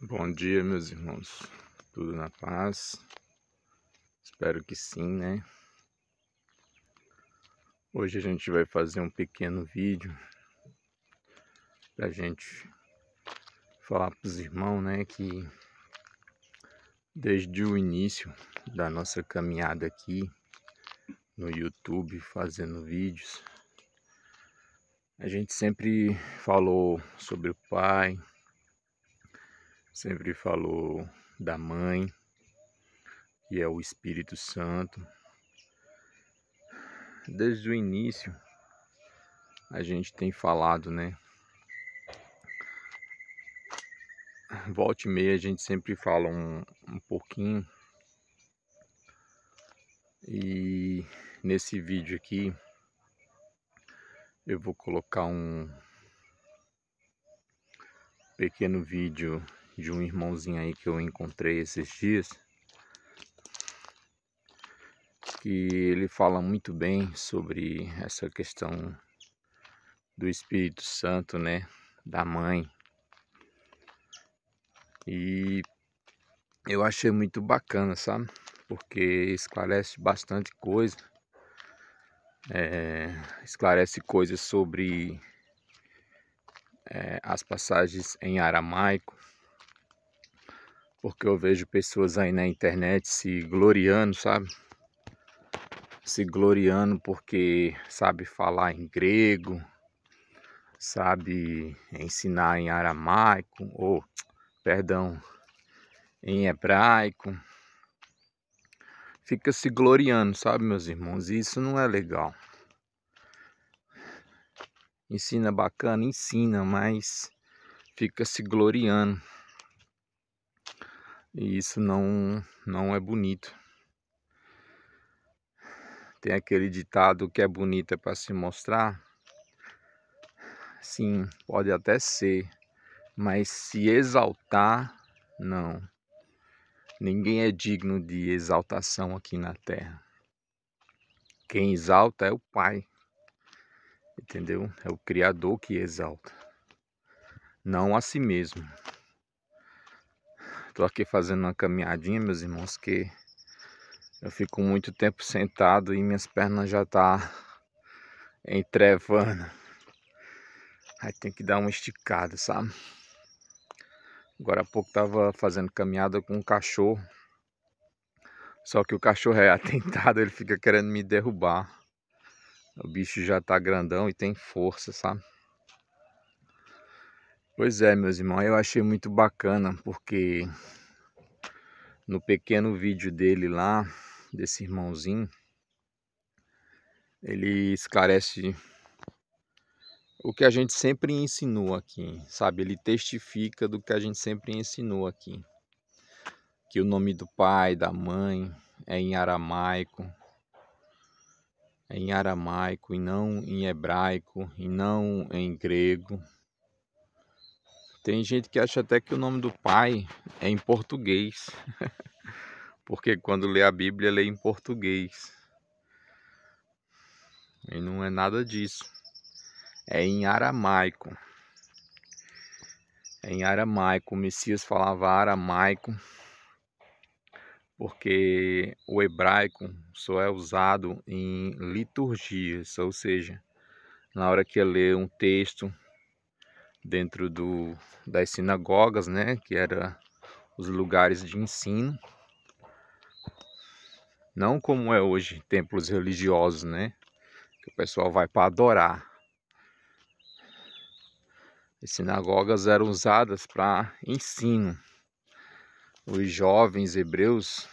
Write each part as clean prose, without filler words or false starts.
Bom dia, meus irmãos. Tudo na paz? Espero que sim, né? Hoje a gente vai fazer um pequeno vídeo pra gente falar pros irmãos, né, que desde o início da nossa caminhada aqui no YouTube, fazendo vídeos, a gente sempre falou sobre o Pai, sempre falou da Mãe, que é o Espírito Santo. Desde o início a gente tem falado, né? Volta e meia a gente sempre fala um pouquinho. E nesse vídeo aqui eu vou colocar um pequeno vídeo de um irmãozinho aí que eu encontrei esses dias, que ele fala muito bem sobre essa questão do Espírito Santo, né, da Mãe. E eu achei muito bacana, sabe? Porque esclarece bastante coisa. Esclarece coisas sobre as passagens em aramaico, porque eu vejo pessoas aí na internet se gloriando, sabe? Se gloriando porque sabe falar em grego, sabe ensinar em aramaico, ou, perdão, em hebraico. Fica se gloriando, sabe, meus irmãos? E isso não é legal. Ensina bacana, ensina, mas fica se gloriando. E isso não é bonito. Tem aquele ditado que é bonito é para se mostrar. Sim, pode até ser, mas se exaltar, não. Ninguém é digno de exaltação aqui na terra. Quem exalta é o Pai, entendeu? É o Criador que exalta, não a si mesmo. Estou aqui fazendo uma caminhadinha, meus irmãos, que eu fico muito tempo sentado e minhas pernas já tá entrevando. Aí tem que dar uma esticada, sabe? Agora há pouco tava fazendo caminhada com um cachorro. Só que o cachorro é atentado, ele fica querendo me derrubar. O bicho já tá grandão e tem força, sabe? Pois é, meus irmãos, eu achei muito bacana, porque no pequeno vídeo dele lá, desse irmãozinho, ele esclarece o que a gente sempre ensinou aqui, sabe? Ele testifica do que a gente sempre ensinou aqui. Que o nome do pai, da mãe, é em aramaico. É em aramaico e não em hebraico e não em grego. Tem gente que acha até que o nome do pai é em português. Porque quando lê a Bíblia, lê em português. E não é nada disso. É em aramaico. É em aramaico. O Messias falava aramaico. Porque o hebraico só é usado em liturgias. Ou seja, na hora que ia ler um texto dentro das sinagogas, né? Que era os lugares de ensino. Não como é hoje, templos religiosos, né? Que o pessoal vai para adorar. As sinagogas eram usadas para ensino. Os jovens hebreus,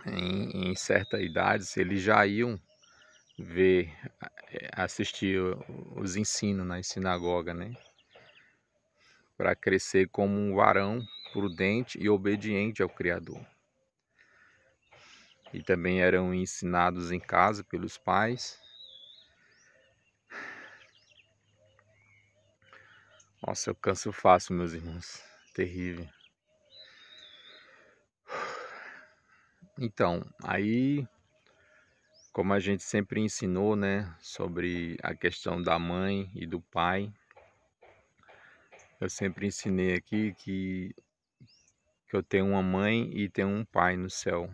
em certa idade, eles já iam assistir os ensinos na sinagoga, né? Para crescer como um varão prudente e obediente ao Criador. E também eram ensinados em casa pelos pais. Nossa, eu canso fácil, meus irmãos. Terrível. Então, aí, como a gente sempre ensinou, né, sobre a questão da mãe e do pai, eu sempre ensinei aqui que que eu tenho uma mãe e tenho um pai no céu.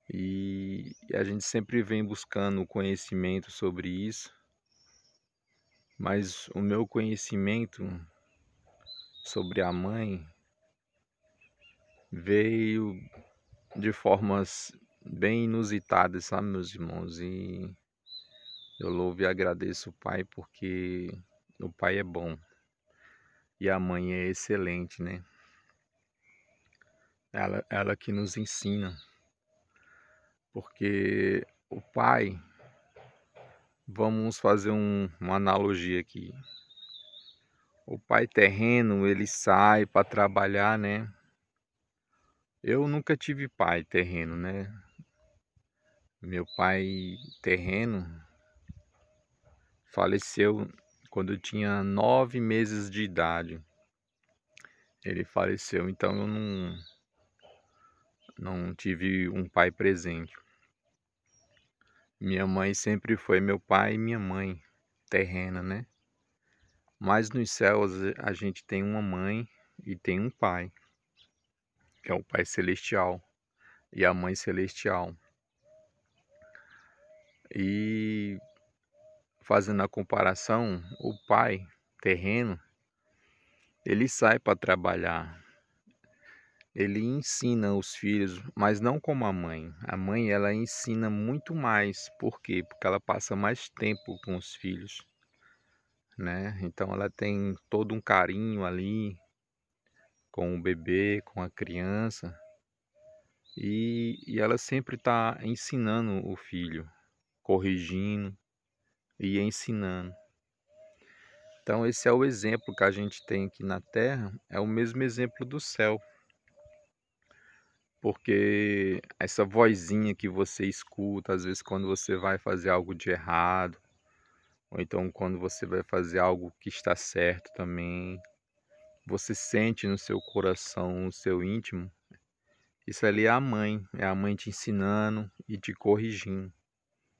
E a gente sempre vem buscando conhecimento sobre isso, mas o meu conhecimento sobre a mãe veio de formas bem inusitadas, sabe, meus irmãos? E eu louvo e agradeço o Pai porque o Pai é bom e a mãe é excelente, né? Ela que nos ensina, porque o Pai, vamos fazer uma analogia aqui. O pai terreno, ele sai para trabalhar, né? Eu nunca tive pai terreno, né? Meu pai terreno faleceu quando eu tinha 9 meses de idade. Ele faleceu, então eu não tive um pai presente. Minha mãe sempre foi meu pai e minha mãe terrena, né? Mas nos céus a gente tem uma mãe e tem um pai, que é o pai celestial e a mãe celestial. E fazendo a comparação, o pai terreno, ele sai para trabalhar, ele ensina os filhos, mas não como a mãe. A mãe, ela ensina muito mais. Por quê? Porque ela passa mais tempo com os filhos, né? Então ela tem todo um carinho ali com o bebê, com a criança, e ela sempre está ensinando o filho, corrigindo e ensinando. Então esse é o exemplo que a gente tem aqui na Terra, é o mesmo exemplo do céu. Porque essa vozinha que você escuta, às vezes quando você vai fazer algo de errado, ou então quando você vai fazer algo que está certo também, você sente no seu coração, no seu íntimo, isso ali é a mãe te ensinando e te corrigindo.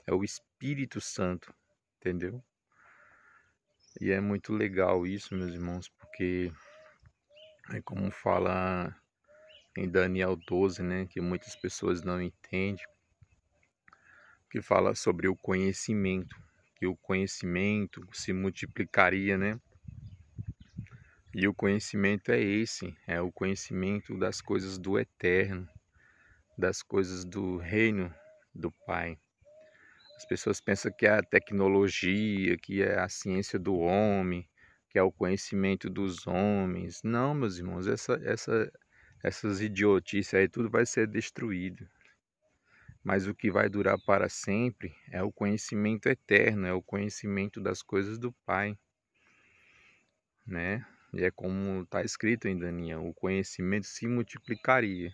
É o Espírito Santo, entendeu? E é muito legal isso, meus irmãos, porque é como fala em Daniel 12, né, que muitas pessoas não entendem, que fala sobre o conhecimento, que o conhecimento se multiplicaria, né? E o conhecimento é esse, é o conhecimento das coisas do eterno, das coisas do reino do Pai. As pessoas pensam que é a tecnologia, que é a ciência do homem, que é o conhecimento dos homens. Não, meus irmãos, essas idiotices aí tudo vai ser destruído. Mas o que vai durar para sempre é o conhecimento eterno, é o conhecimento das coisas do Pai, né? E é como está escrito em Daniel, o conhecimento se multiplicaria.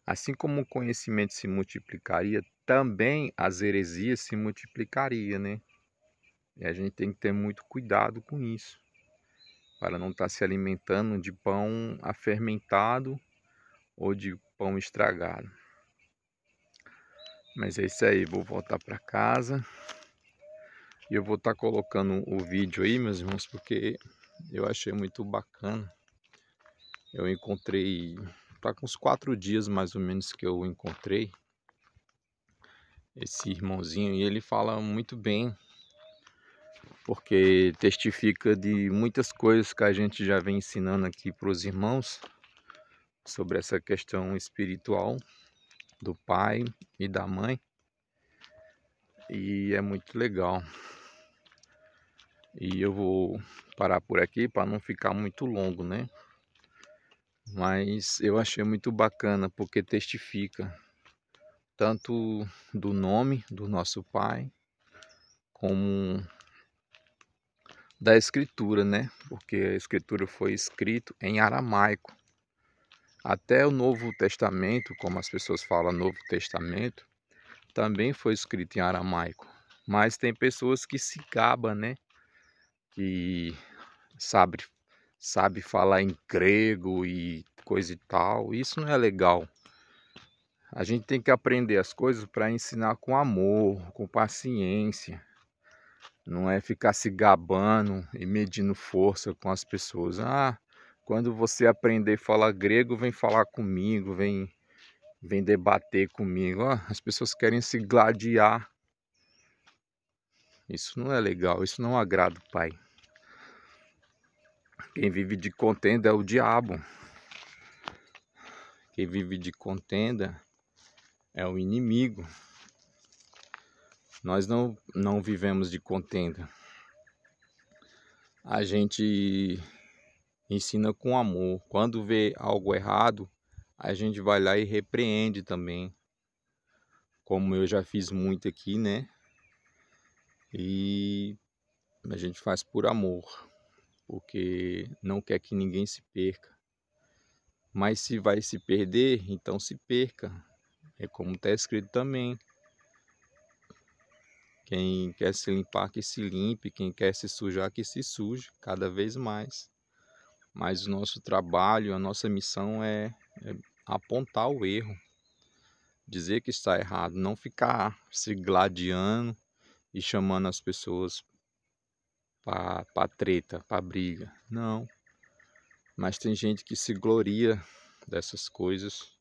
Assim como o conhecimento se multiplicaria, também as heresias se multiplicariam, né? E a gente tem que ter muito cuidado com isso, para não estar se alimentando de pão afermentado ou de pão estragado. Mas é isso aí, vou voltar para casa. E eu vou estar colocando o vídeo aí, meus irmãos, porque eu achei muito bacana. Eu encontrei, tá com uns 4 dias mais ou menos que eu encontrei esse irmãozinho e ele fala muito bem, porque testifica de muitas coisas que a gente já vem ensinando aqui para os irmãos sobre essa questão espiritual do pai e da mãe. E é muito legal. E eu vou parar por aqui para não ficar muito longo, né? Mas eu achei muito bacana porque testifica tanto do nome do nosso Pai como da Escritura, né? Porque a Escritura foi escrito em aramaico. Até o Novo Testamento, como as pessoas falam Novo Testamento, também foi escrito em aramaico. Mas tem pessoas que se gabam, né? Que sabe falar em grego e coisa e tal. Isso não é legal. A gente tem que aprender as coisas para ensinar com amor, com paciência. Não é ficar se gabando e medindo força com as pessoas. Ah, Quando você aprender a falar grego, vem falar comigo, vem debater comigo. As pessoas querem se gladiar. Isso não é legal, isso não agrada o Pai. Quem vive de contenda é o diabo. Quem vive de contenda é o inimigo. Nós não vivemos de contenda. A gente ensina com amor. Quando vê algo errado, a gente vai lá e repreende também. Como eu já fiz muito aqui, né? E a gente faz por amor, porque não quer que ninguém se perca. Mas se vai se perder, então se perca. É como está escrito também. Quem quer se limpar, que se limpe. Quem quer se sujar, que se suje cada vez mais. Mas o nosso trabalho, a nossa missão é apontar o erro. Dizer que está errado. Não ficar se gladiando e chamando as pessoas para treta, para briga. Não. Mas tem gente que se gloria dessas coisas.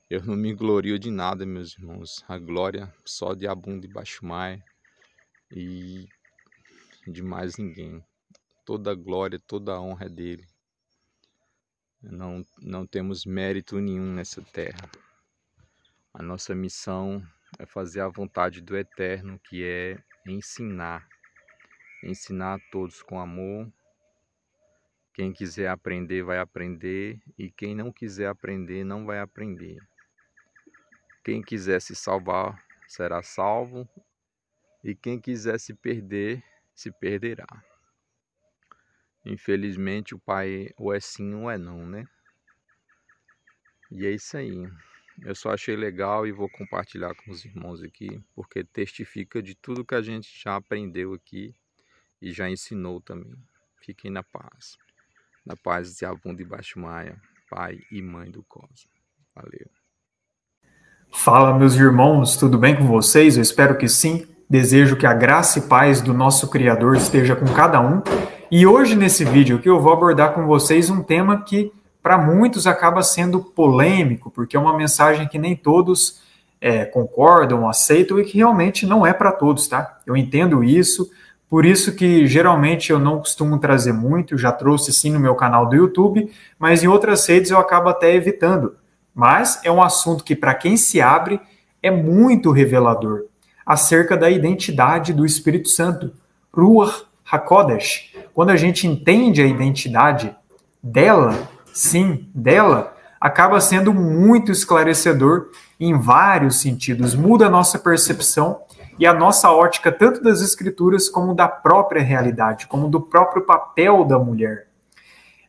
Eu não me glorio de nada, meus irmãos. A glória só de Abum de Baixumai e de mais ninguém. Toda a glória, toda a honra é dele. Não temos mérito nenhum nessa terra. A nossa missão é fazer a vontade do Eterno, que é ensinar. Ensinar a todos com amor. Quem quiser aprender, vai aprender. E quem não quiser aprender, não vai aprender. Quem quiser se salvar, será salvo. E quem quiser se perder, se perderá. Infelizmente, o Pai ou é sim ou é não, né? E é isso aí. Eu só achei legal e vou compartilhar com os irmãos aqui, porque testifica de tudo que a gente já aprendeu aqui e já ensinou também. Fiquem na paz. Na paz de Abum de Baixumai, Pai e Mãe do Cosmos. Valeu. Fala, meus irmãos, tudo bem com vocês? Eu espero que sim. Desejo que a graça e paz do nosso Criador esteja com cada um. E hoje, nesse vídeo aqui, eu vou abordar com vocês um tema que, para muitos, acaba sendo polêmico, porque é uma mensagem que nem todos concordam, aceitam e que realmente não é para todos, tá? Eu entendo isso, por isso que geralmente eu não costumo trazer muito, já trouxe sim no meu canal do YouTube, mas em outras redes eu acabo até evitando. Mas é um assunto que, para quem se abre, é muito revelador acerca da identidade do Espírito Santo, Ruach HaKodesh. Quando a gente entende a identidade dela, sim, dela, acaba sendo muito esclarecedor em vários sentidos. Muda a nossa percepção e a nossa ótica tanto das Escrituras como da própria realidade, como do próprio papel da mulher.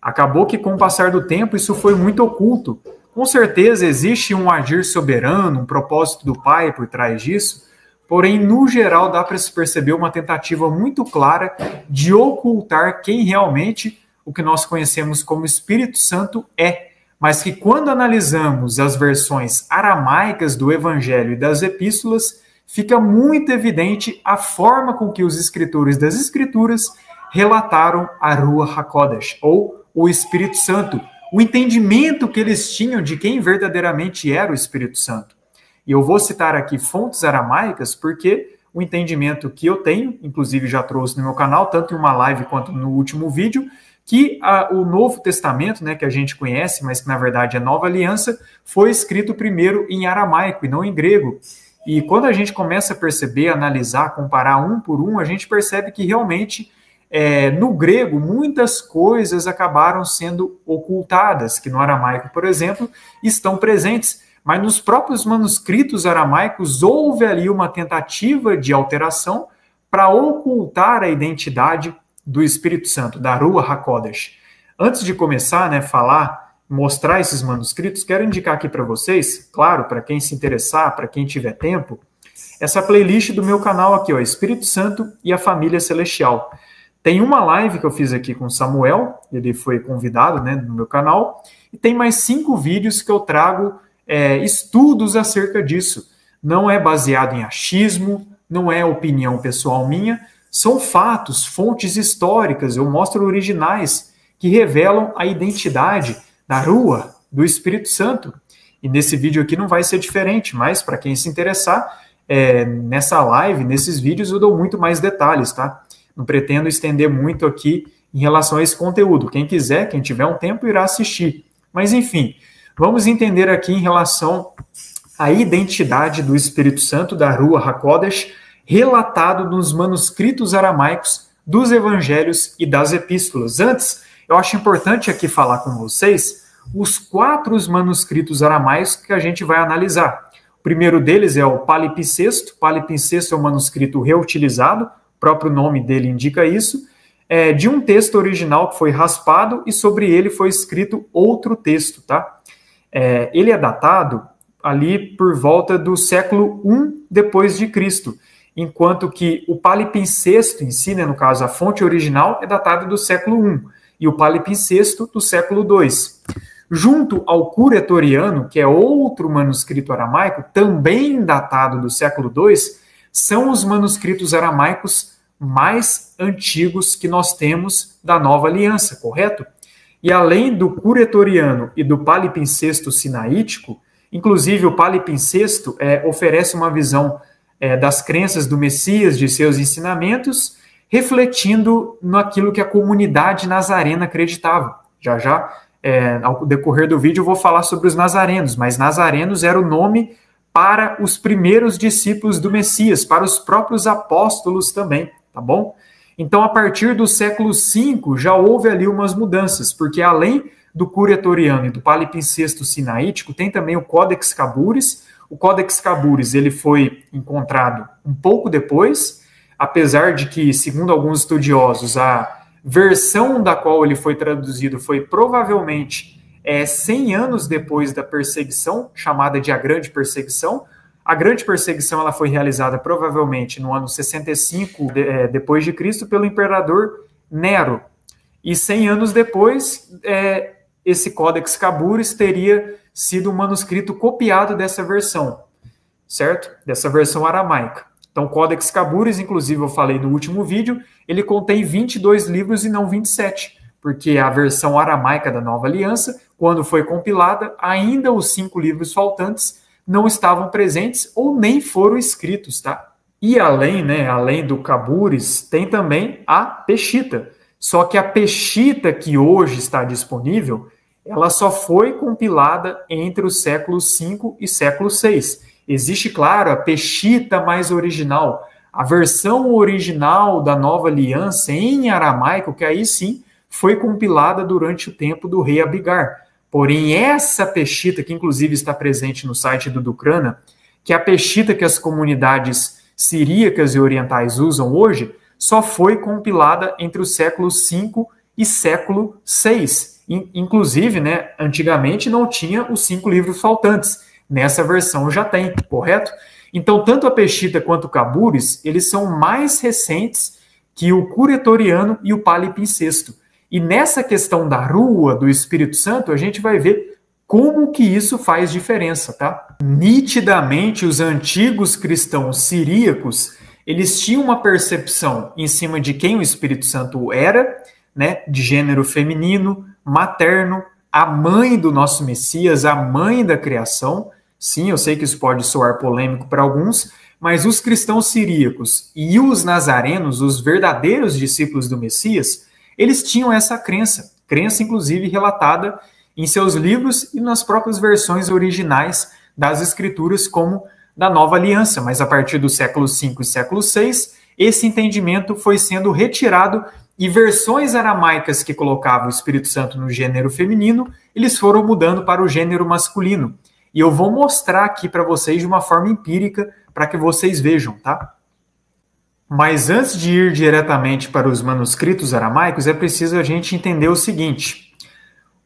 Acabou que, com o passar do tempo, isso foi muito oculto. Com certeza existe um agir soberano, um propósito do Pai por trás disso, porém, no geral, dá para se perceber uma tentativa muito clara de ocultar quem realmente o que nós conhecemos como Espírito Santo é, mas que quando analisamos as versões aramaicas do Evangelho e das Epístolas, fica muito evidente a forma com que os escritores das Escrituras relataram a Ruach HaKodesh, ou o Espírito Santo, o entendimento que eles tinham de quem verdadeiramente era o Espírito Santo. E eu vou citar aqui fontes aramaicas porque o entendimento que eu tenho, inclusive já trouxe no meu canal, tanto em uma live quanto no último vídeo, que o Novo Testamento, né, que a gente conhece, mas que na verdade é Nova Aliança, foi escrito primeiro em aramaico e não em grego. E quando a gente começa a perceber, analisar, comparar um por um, a gente percebe que realmente no grego, muitas coisas acabaram sendo ocultadas, que no aramaico, por exemplo, estão presentes, mas nos próprios manuscritos aramaicos houve ali uma tentativa de alteração para ocultar a identidade do Espírito Santo, da Ruach HaKodesh. Antes de começar, mostrar esses manuscritos, quero indicar aqui para vocês, claro, para quem se interessar, para quem tiver tempo, essa playlist do meu canal aqui, ó, Espírito Santo e a Família Celestial. Tem uma live que eu fiz aqui com o Samuel, ele foi convidado, né, no meu canal, e tem mais 5 vídeos que eu trago estudos acerca disso. Não é baseado em achismo, não é opinião pessoal minha, são fatos, fontes históricas, eu mostro originais, que revelam a identidade da Rua, do Espírito Santo. E nesse vídeo aqui não vai ser diferente, mas para quem se interessar, nessa live, nesses vídeos, eu dou muito mais detalhes, tá? Não pretendo estender muito aqui em relação a esse conteúdo. Quem quiser, quem tiver um tempo, irá assistir. Mas, enfim, vamos entender aqui em relação à identidade do Espírito Santo, da Rua HaKodesh, relatado nos manuscritos aramaicos dos evangelhos e das epístolas. Antes, eu acho importante aqui falar com vocês os 4 manuscritos aramaicos que a gente vai analisar. O primeiro deles é o Palimpsesto. Palimpsesto é um manuscrito reutilizado, o próprio nome dele indica isso, de um texto original que foi raspado e sobre ele foi escrito outro texto, tá? Ele é datado ali por volta do século I depois de Cristo, enquanto que o Palimpsesto em si, né, no caso a fonte original, é datada do século I e o Palimpsesto do século II. Junto ao Curetoriano, que é outro manuscrito aramaico, também datado do século II, são os manuscritos aramaicos mais antigos que nós temos da Nova Aliança, correto? E além do Curetoriano e do Palimpsesto sinaítico, inclusive o Palimpsesto oferece uma visão das crenças do Messias, de seus ensinamentos, refletindo naquilo que a comunidade nazarena acreditava. Já, ao decorrer do vídeo eu vou falar sobre os nazarenos, mas nazarenos era o nome para os primeiros discípulos do Messias, para os próprios apóstolos também, tá bom? Então, a partir do século V, já houve ali umas mudanças, porque além do Curetoriano e do Palimpsesto sinaítico, tem também o Codex Caburis. O Codex Caburis ele foi encontrado um pouco depois, apesar de que, segundo alguns estudiosos, a versão da qual ele foi traduzido foi provavelmente 100 anos depois da perseguição, chamada de a Grande Perseguição. A Grande Perseguição ela foi realizada provavelmente no ano 65 depois de Cristo pelo imperador Nero. E 100 anos depois, esse Codex Caburis teria sido um manuscrito copiado dessa versão, certo? Dessa versão aramaica. Então, o Codex Caburis, inclusive eu falei no último vídeo, ele contém 22 livros e não 27, porque a versão aramaica da Nova Aliança, quando foi compilada, ainda os 5 livros faltantes não estavam presentes ou nem foram escritos, tá? E além do Caburis, tem também a Peshitta. Só que a Peshitta que hoje está disponível, ela só foi compilada entre os séculos V e século VI. Existe, claro, a Peshitta mais original, a versão original da Nova Aliança em aramaico, que aí sim foi compilada durante o tempo do rei Abigar. Porém, essa Peshitta, que inclusive está presente no site do Dukrana, que é a Peshitta que as comunidades siríacas e orientais usam hoje, só foi compilada entre os séculos V e século VI. Inclusive, antigamente não tinha os 5 livros faltantes. Nessa versão já tem, correto? Então, tanto a Peshitta quanto o Caburis, eles são mais recentes que o Curetoriano e o Palimpsesto. E nessa questão da Rua, do Espírito Santo, a gente vai ver como que isso faz diferença, tá? Nitidamente, os antigos cristãos siríacos, eles tinham uma percepção em cima de quem o Espírito Santo era, de gênero feminino, materno, a mãe do nosso Messias, a mãe da criação. Sim, eu sei que isso pode soar polêmico para alguns, mas os cristãos siríacos e os nazarenos, os verdadeiros discípulos do Messias, eles tinham essa crença inclusive relatada em seus livros e nas próprias versões originais das Escrituras, como da Nova Aliança. Mas a partir do século V e século VI, esse entendimento foi sendo retirado e versões aramaicas que colocavam o Espírito Santo no gênero feminino, eles foram mudando para o gênero masculino. E eu vou mostrar aqui para vocês de uma forma empírica, para que vocês vejam, tá? Mas antes de ir diretamente para os manuscritos aramaicos, é preciso a gente entender o seguinte.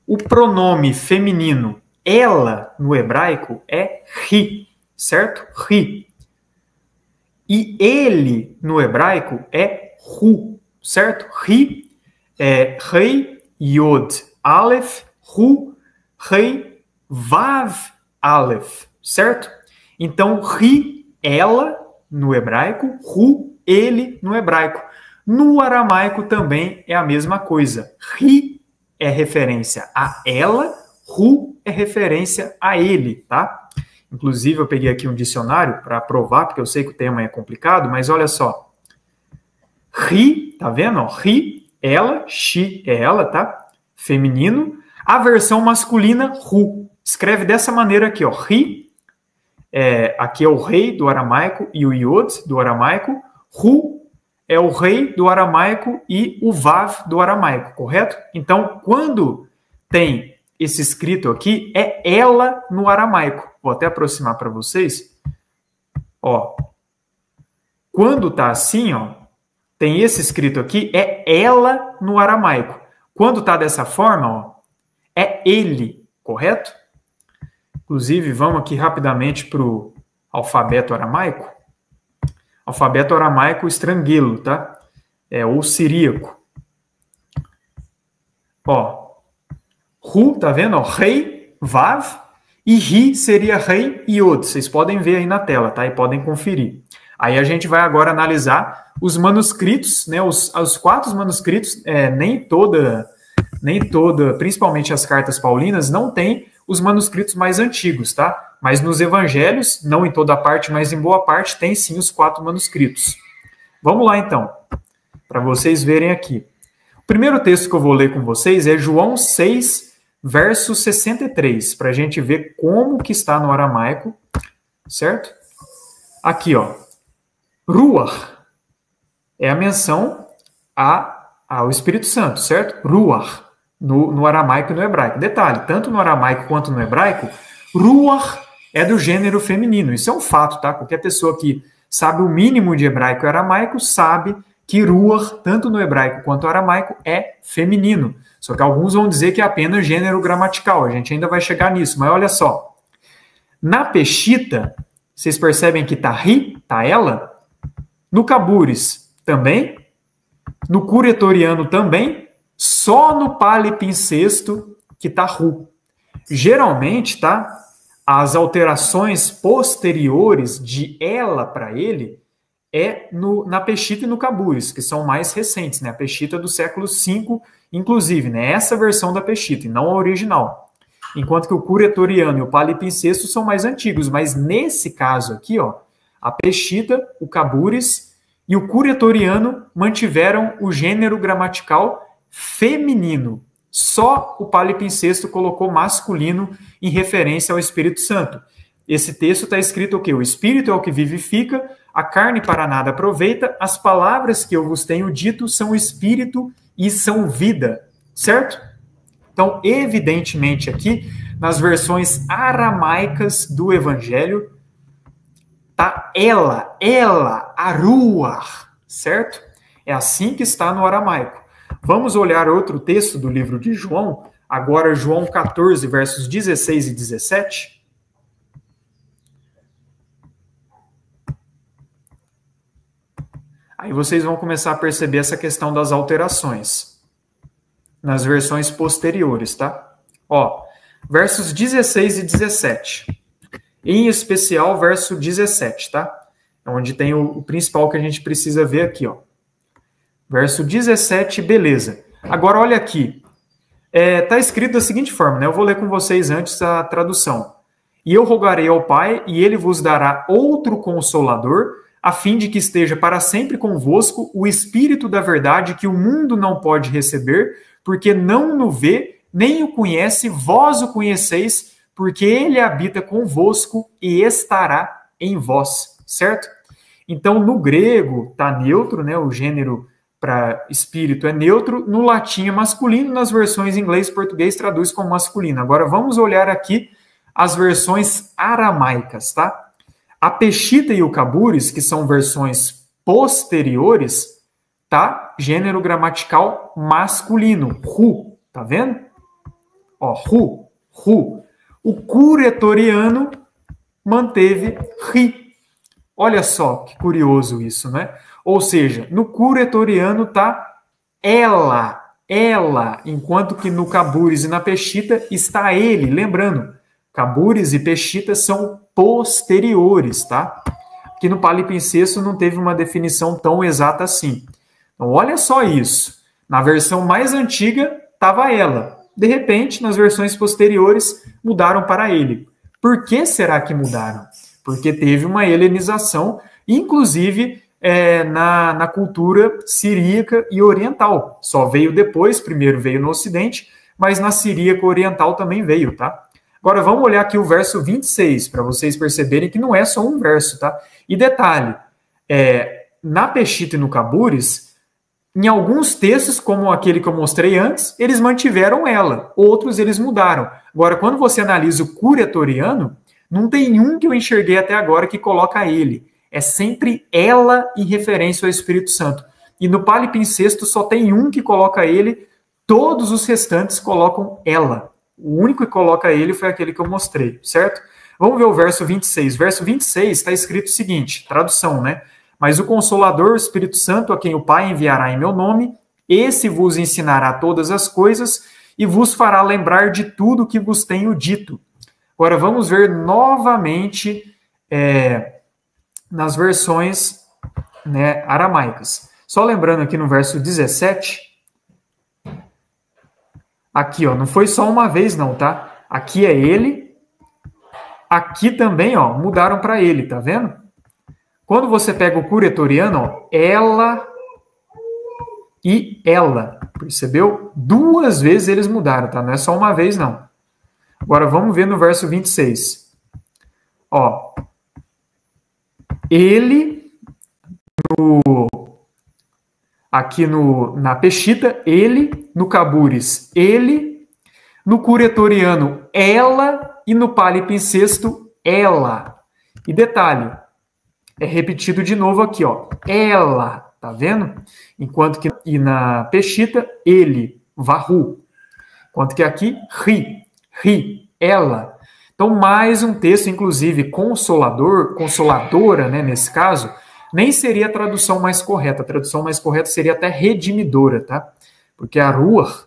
O pronome feminino ela, no hebraico, é ri, certo? Ri. E ele, no hebraico, é ru, certo? Ri é rei, yod, aleph, ru, rei, vav, aleph, certo? Então, ri, ela, no hebraico, ru, ele, no hebraico. No aramaico também é a mesma coisa. Ri, é referência a ela, ru é referência a ele, tá? Inclusive, eu peguei aqui um dicionário para provar, porque eu sei que o tema é complicado, mas olha só. Ri, tá vendo? Ri, ela, she é ela, tá? Feminino. A versão masculina, ru. Escreve dessa maneira aqui, ó. Ri, aqui é o rei do aramaico e o yod do aramaico. Ru é o rei do aramaico e o vav do aramaico, correto? Então, quando tem esse escrito aqui, é ela no aramaico. Vou até aproximar para vocês. Ó. Quando tá assim, ó, tem esse escrito aqui, é ela no aramaico. Quando tá dessa forma, ó, é ele, correto? Inclusive, vamos aqui rapidamente para o alfabeto aramaico. Alfabeto aramaico estranguelo, tá? Ou siríaco. Ó, ru, tá vendo? Ó, rei, vav, e ri seria rei e yod. Vocês podem ver aí na tela, tá? E podem conferir. Aí a gente vai agora analisar os manuscritos, né? Os 4 manuscritos, nem toda, principalmente as cartas paulinas, não tem os manuscritos mais antigos, tá? Mas nos evangelhos, não em toda parte, mas em boa parte, tem sim os 4 manuscritos. Vamos lá, então, para vocês verem aqui. O primeiro texto que eu vou ler com vocês é João 6, verso 63, para a gente ver como que está no aramaico, certo? Aqui, ó. Ruach é a menção ao Espírito Santo, certo? Ruach, no aramaico e no hebraico. Detalhe, tanto no aramaico quanto no hebraico, Ruach é do gênero feminino. Isso é um fato, tá? Qualquer pessoa que sabe o mínimo de hebraico e aramaico sabe que Ruach, tanto no hebraico quanto no aramaico, é feminino. Só que alguns vão dizer que é apenas gênero gramatical. A gente ainda vai chegar nisso, mas olha só. Na Peshita, vocês percebem que tá ri, tá ela? No Cabures também. No Curetoriano também. Só no Palimpsesto que tá ru. Geralmente, tá? As alterações posteriores de ela para ele na Peshita e no Cabures, que são mais recentes, né? A Peshita é do século V, inclusive, né? Essa versão da Peshita, e não a original. Enquanto que o Curetoriano e o Palimpsesto são mais antigos, mas nesse caso aqui, ó, a Peshita, o Cabures e o Curetoriano mantiveram o gênero gramatical feminino. Só o Palimpsesto colocou masculino em referência ao Espírito Santo. Esse texto está escrito o quê? O Espírito é o que vivifica, a carne para nada aproveita, as palavras que eu vos tenho dito são Espírito e são vida, certo? Então, evidentemente aqui, nas versões aramaicas do Evangelho, tá ela, a ruach, certo? É assim que está no aramaico. Vamos olhar outro texto do livro de João, agora João 14, versos 16 e 17. Aí vocês vão começar a perceber essa questão das alterações nas versões posteriores, tá? Ó, versos 16 e 17. Em especial, verso 17, tá? É onde tem o principal que a gente precisa ver aqui, ó. Verso 17, beleza. Agora, olha aqui. Tá escrito da seguinte forma, né? Eu vou ler com vocês antes a tradução. E eu rogarei ao Pai, e ele vos dará outro Consolador, a fim de que esteja para sempre convosco o Espírito da verdade que o mundo não pode receber, porque não o vê, nem o conhece, vós o conheceis, porque ele habita convosco e estará em vós, certo? Então, no grego, tá neutro, né? O gênero para espírito é neutro, no latim é masculino, nas versões em inglês e português traduz como masculino. Agora, vamos olhar aqui as versões aramaicas, tá? A Peshita e o Cabures, que são versões posteriores, tá? Gênero gramatical masculino, ru, tá vendo? Ó, ru. O Curetoriano manteve ri. Olha só que curioso isso, né? Ou seja, no Curetoriano tá ela, enquanto que no Cabures e na Peshita está ele. Lembrando, Cabures e Peshita são posteriores, tá? Aqui no Palimpsesto não teve uma definição tão exata assim. Então, olha só isso. Na versão mais antiga, estava ela. De repente, nas versões posteriores, mudaram para ele. Por que será que mudaram? Porque teve uma helenização, inclusive na cultura siríaca e oriental. Só veio depois, primeiro veio no Ocidente, mas na siríaca oriental também veio, tá? Agora vamos olhar aqui o verso 26, para vocês perceberem que não é só um verso, tá? E detalhe, na Peshita e no Cabures, em alguns textos, como aquele que eu mostrei antes, eles mantiveram ela, outros eles mudaram. Agora, quando você analisa o Curiatoriano, não tem um que eu enxerguei até agora que coloca ele. É sempre ela em referência ao Espírito Santo. E no Palimpsesto só tem um que coloca ele, todos os restantes colocam ela. O único que coloca ele foi aquele que eu mostrei, certo? Vamos ver o verso 26. Verso 26 está escrito o seguinte, tradução, né? Mas o Consolador, o Espírito Santo, a quem o Pai enviará em meu nome, esse vos ensinará todas as coisas e vos fará lembrar de tudo que vos tenho dito. Agora vamos ver novamente nas versões, né, aramaicas. Só lembrando aqui no verso 17, aqui, ó, não foi só uma vez não, tá? Aqui é ele, aqui também, ó, mudaram para ele, tá vendo? Quando você pega o Curiatoriano, ó, ela e ela, percebeu? Duas vezes eles mudaram, tá? Não é só uma vez, não. Agora vamos ver no verso 26. Ó, ele, aqui na Peshita, ele, no Cabures, ele, no Curiatoriano, ela, e no Palimpsesto, ela. E detalhe, é repetido de novo aqui, ó, ela, tá vendo? Enquanto que e na Peshita, ele, varru. Enquanto que aqui, ri, ela. Então, mais um texto, inclusive, consoladora, né, nesse caso, nem seria a tradução mais correta. A tradução mais correta seria até redimidora, tá? Porque a Ruach,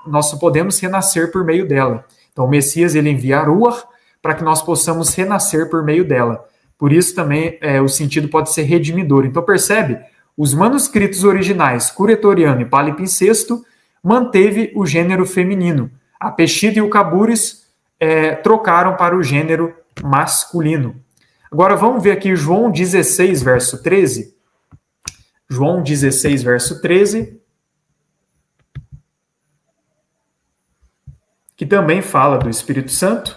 nós só podemos renascer por meio dela. Então, o Messias, ele envia a Ruach para que nós possamos renascer por meio dela. Por isso também o sentido pode ser redimidor. Então, percebe? Os manuscritos originais, Curiatoriano e Palimpsesto, manteve o gênero feminino. A Peshita e o Cabures trocaram para o gênero masculino. Agora vamos ver aqui João 16, verso 13. João 16, verso 13. Que também fala do Espírito Santo.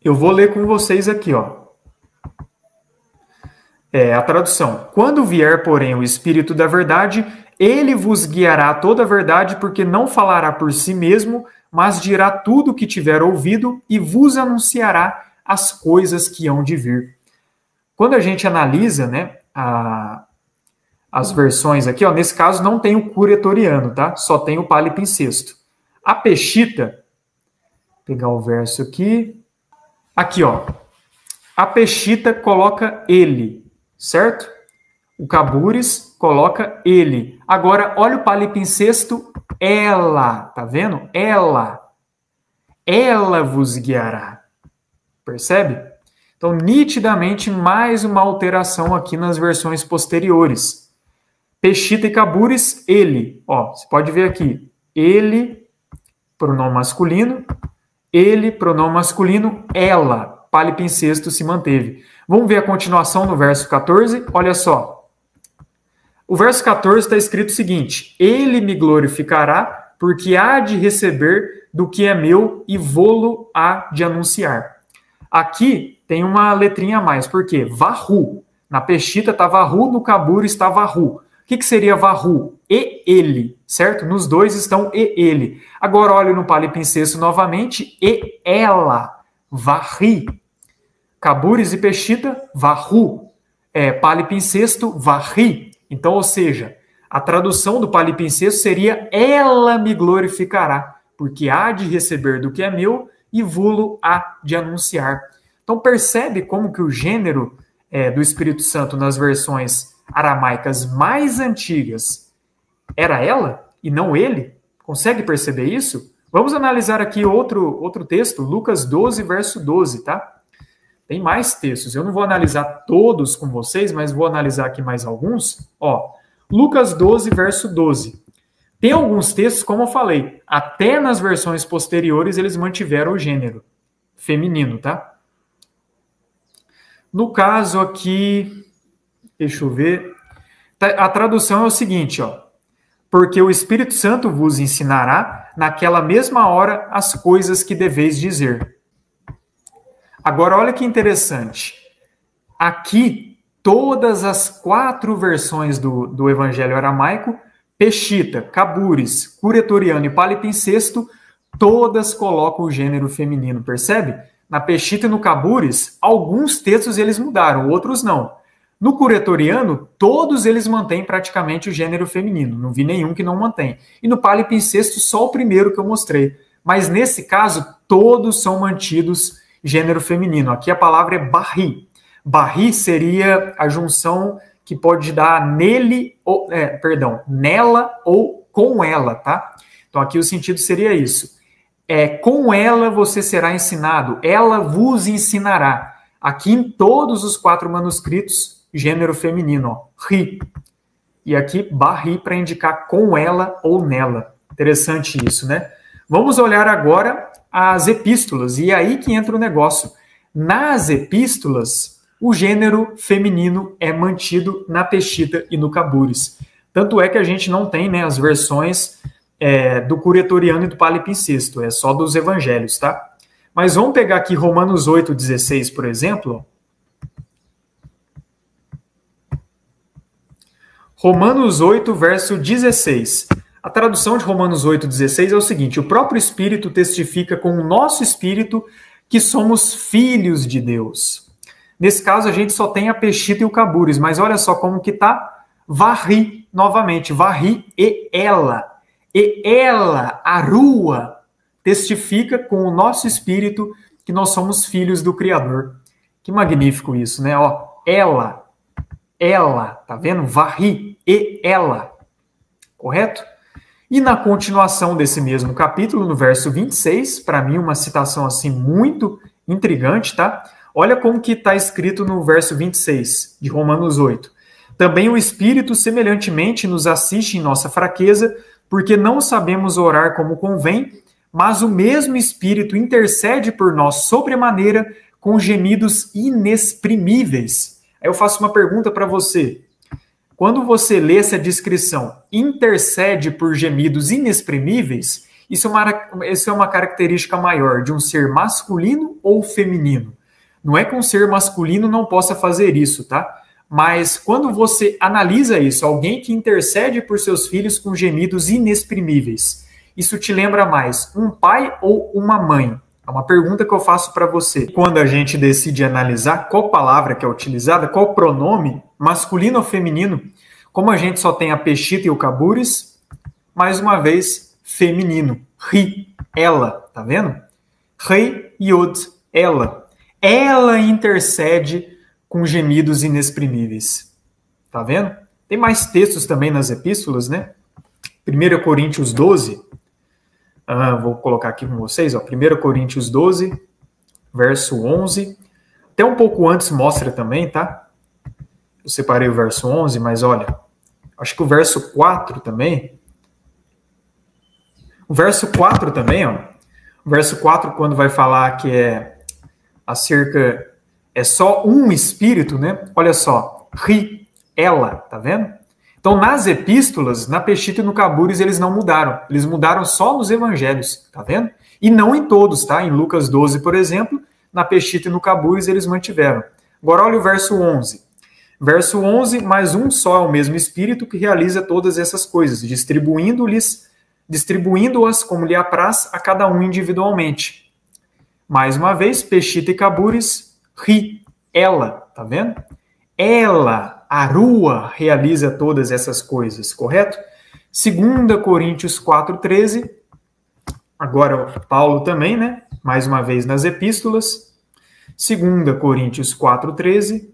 Eu vou ler com vocês aqui, ó. A tradução. Quando vier, porém, o Espírito da verdade, ele vos guiará a toda a verdade, porque não falará por si mesmo, mas dirá tudo o que tiver ouvido e vos anunciará as coisas que hão de vir. Quando a gente analisa, né, as versões aqui, ó, nesse caso não tem o Curiatoriano, tá? Só tem o Palimpsesto. A Peshita, vou pegar o verso aqui. Aqui, ó. A Peshita coloca ele, certo? O Cabures coloca ele. Agora, olha o Palimpsesto, ela. Tá vendo? Ela. Ela vos guiará. Percebe? Então, nitidamente, mais uma alteração aqui nas versões posteriores. Peshita e Cabures, ele. Ó, você pode ver aqui. Ele, pronome masculino. Ele, pronome masculino. Ela. Palimpsesto se manteve. Vamos ver a continuação no verso 14. Olha só. O verso 14 está escrito o seguinte: ele me glorificará, porque há de receber do que é meu e vô-lo há de anunciar. Aqui tem uma letrinha a mais, por quê? Varru. Na Peshita está varru, no Cabures está varru. O que seria varru? E ele, certo? Nos dois estão e ele. Agora olha no Palimpsesto novamente, e ela, varri. Cabures e Peshita, varru. Palimpsesto, varri. Então, ou seja, a tradução do Palimpsesto seria ela me glorificará, porque há de receber do que é meu e vô-lo há de anunciar. Então, percebe como que o gênero do Espírito Santo nas versões aramaicas mais antigas era ela e não ele? Consegue perceber isso? Vamos analisar aqui outro texto, Lucas 12, verso 12, tá? Tem mais textos. Eu não vou analisar todos com vocês, mas vou analisar aqui mais alguns. Ó, Lucas 12, verso 12. Tem alguns textos, como eu falei, até nas versões posteriores eles mantiveram o gênero feminino, tá? No caso aqui, deixa eu ver. A tradução é o seguinte, ó. Porque o Espírito Santo vos ensinará naquela mesma hora as coisas que deveis dizer. Agora, olha que interessante. Aqui, todas as 4 versões do Evangelho aramaico, Peshita, Cabures, Curetoriano e Palimpsesto, todas colocam o gênero feminino, percebe? Na Peshita e no Cabures, alguns textos eles mudaram, outros não. No Curetoriano, todos eles mantêm praticamente o gênero feminino. Não vi nenhum que não mantém. E no Palimpsesto, só o primeiro que eu mostrei. Mas nesse caso, todos são mantidos gênero feminino. Aqui a palavra é barri. Barri seria a junção que pode dar nele, ou, nela ou com ela, tá? Então aqui o sentido seria isso. Com ela você será ensinado, ela vos ensinará. Aqui em todos os 4 manuscritos, gênero feminino, ó, ri. E aqui, barri, para indicar com ela ou nela. Interessante isso, né? Vamos olhar agora as epístolas, e é aí que entra o negócio. Nas epístolas, o gênero feminino é mantido na Peshita e no Cabures. Tanto é que a gente não tem, né, as versões do Curetoriano e do Palimpsesto, é só dos evangelhos, tá? Mas vamos pegar aqui Romanos 8,16, por exemplo. Romanos 8, verso 16. A tradução de Romanos 8,16 é o seguinte: o próprio Espírito testifica com o nosso Espírito que somos filhos de Deus. Nesse caso, a gente só tem a Peshita e o Cabures, mas olha só como que tá varri novamente, varri e ela. E ela, a rua, testifica com o nosso Espírito que nós somos filhos do Criador. Que magnífico isso, né? Ó, ela, tá vendo? Varri e ela, correto? E na continuação desse mesmo capítulo, no verso 26, para mim uma citação assim muito intrigante, tá? Olha como que está escrito no verso 26 de Romanos 8. Também o Espírito semelhantemente nos assiste em nossa fraqueza, porque não sabemos orar como convém, mas o mesmo Espírito intercede por nós sobremaneira com gemidos inexprimíveis. Aí eu faço uma pergunta para você. Quando você lê essa descrição, intercede por gemidos inexprimíveis, isso é uma característica maior de um ser masculino ou feminino. Não é que um ser masculino não possa fazer isso, tá? Mas quando você analisa isso, alguém que intercede por seus filhos com gemidos inexprimíveis, isso te lembra mais um pai ou uma mãe? É uma pergunta que eu faço para você. Quando a gente decide analisar qual palavra que é utilizada, qual pronome, masculino ou feminino, como a gente só tem a Peshita e o Cabures, mais uma vez, feminino. Ri, ela, tá vendo? Rei, Yod, ela. Ela intercede com gemidos inexprimíveis. Tá vendo? Tem mais textos também nas epístolas, né? 1 Coríntios 12. Vou colocar aqui com vocês, ó. 1 Coríntios 12, verso 11. Até um pouco antes mostra também, tá? Eu separei o verso 11, mas olha, acho que o verso 4 também. O verso 4 também, ó. O verso 4, quando vai falar que é só um espírito, né? Olha só, ri, ela, tá vendo? Então, nas epístolas, na Peshita e no Cabures, eles não mudaram. Eles mudaram só nos evangelhos, tá vendo? E não em todos, tá? Em Lucas 12, por exemplo, na Peshita e no Cabures, eles mantiveram. Agora, olha o verso 11. Verso 11, mas um só é o mesmo Espírito que realiza todas essas coisas, distribuindo-as como lhe apraz a cada um individualmente. Mais uma vez, Peshita e Cabures, ri, ela, tá vendo? Ela, a rua, realiza todas essas coisas, correto? 2 Coríntios 4,13, agora Paulo também, né? Mais uma vez nas epístolas. 2 Coríntios 4,13.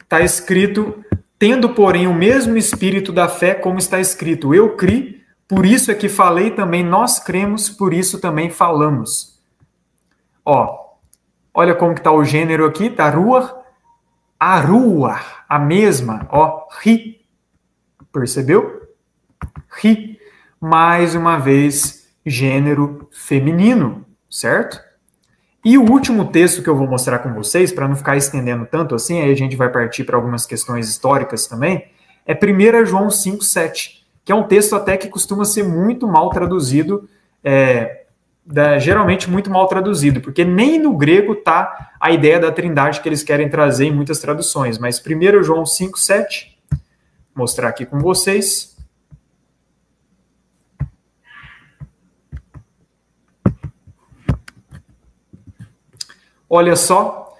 Está escrito Tendo, porém, o mesmo espírito da fé, como está escrito, eu criei, por isso é que falei também, nós cremos, por isso também falamos. Ó, olha como que está o gênero aqui, tá? Ruach, aruah, a mesma, ó, ri. Percebeu? Ri. Mais uma vez, gênero feminino, certo? E o último texto que eu vou mostrar com vocês, para não ficar estendendo tanto assim, aí a gente vai partir para algumas questões históricas também, é 1 João 5,7, que é um texto até que costuma ser muito mal traduzido, geralmente muito mal traduzido, porque nem no grego está a ideia da trindade que eles querem trazer em muitas traduções, mas 1 João 5,7, vou mostrar aqui com vocês. Olha só,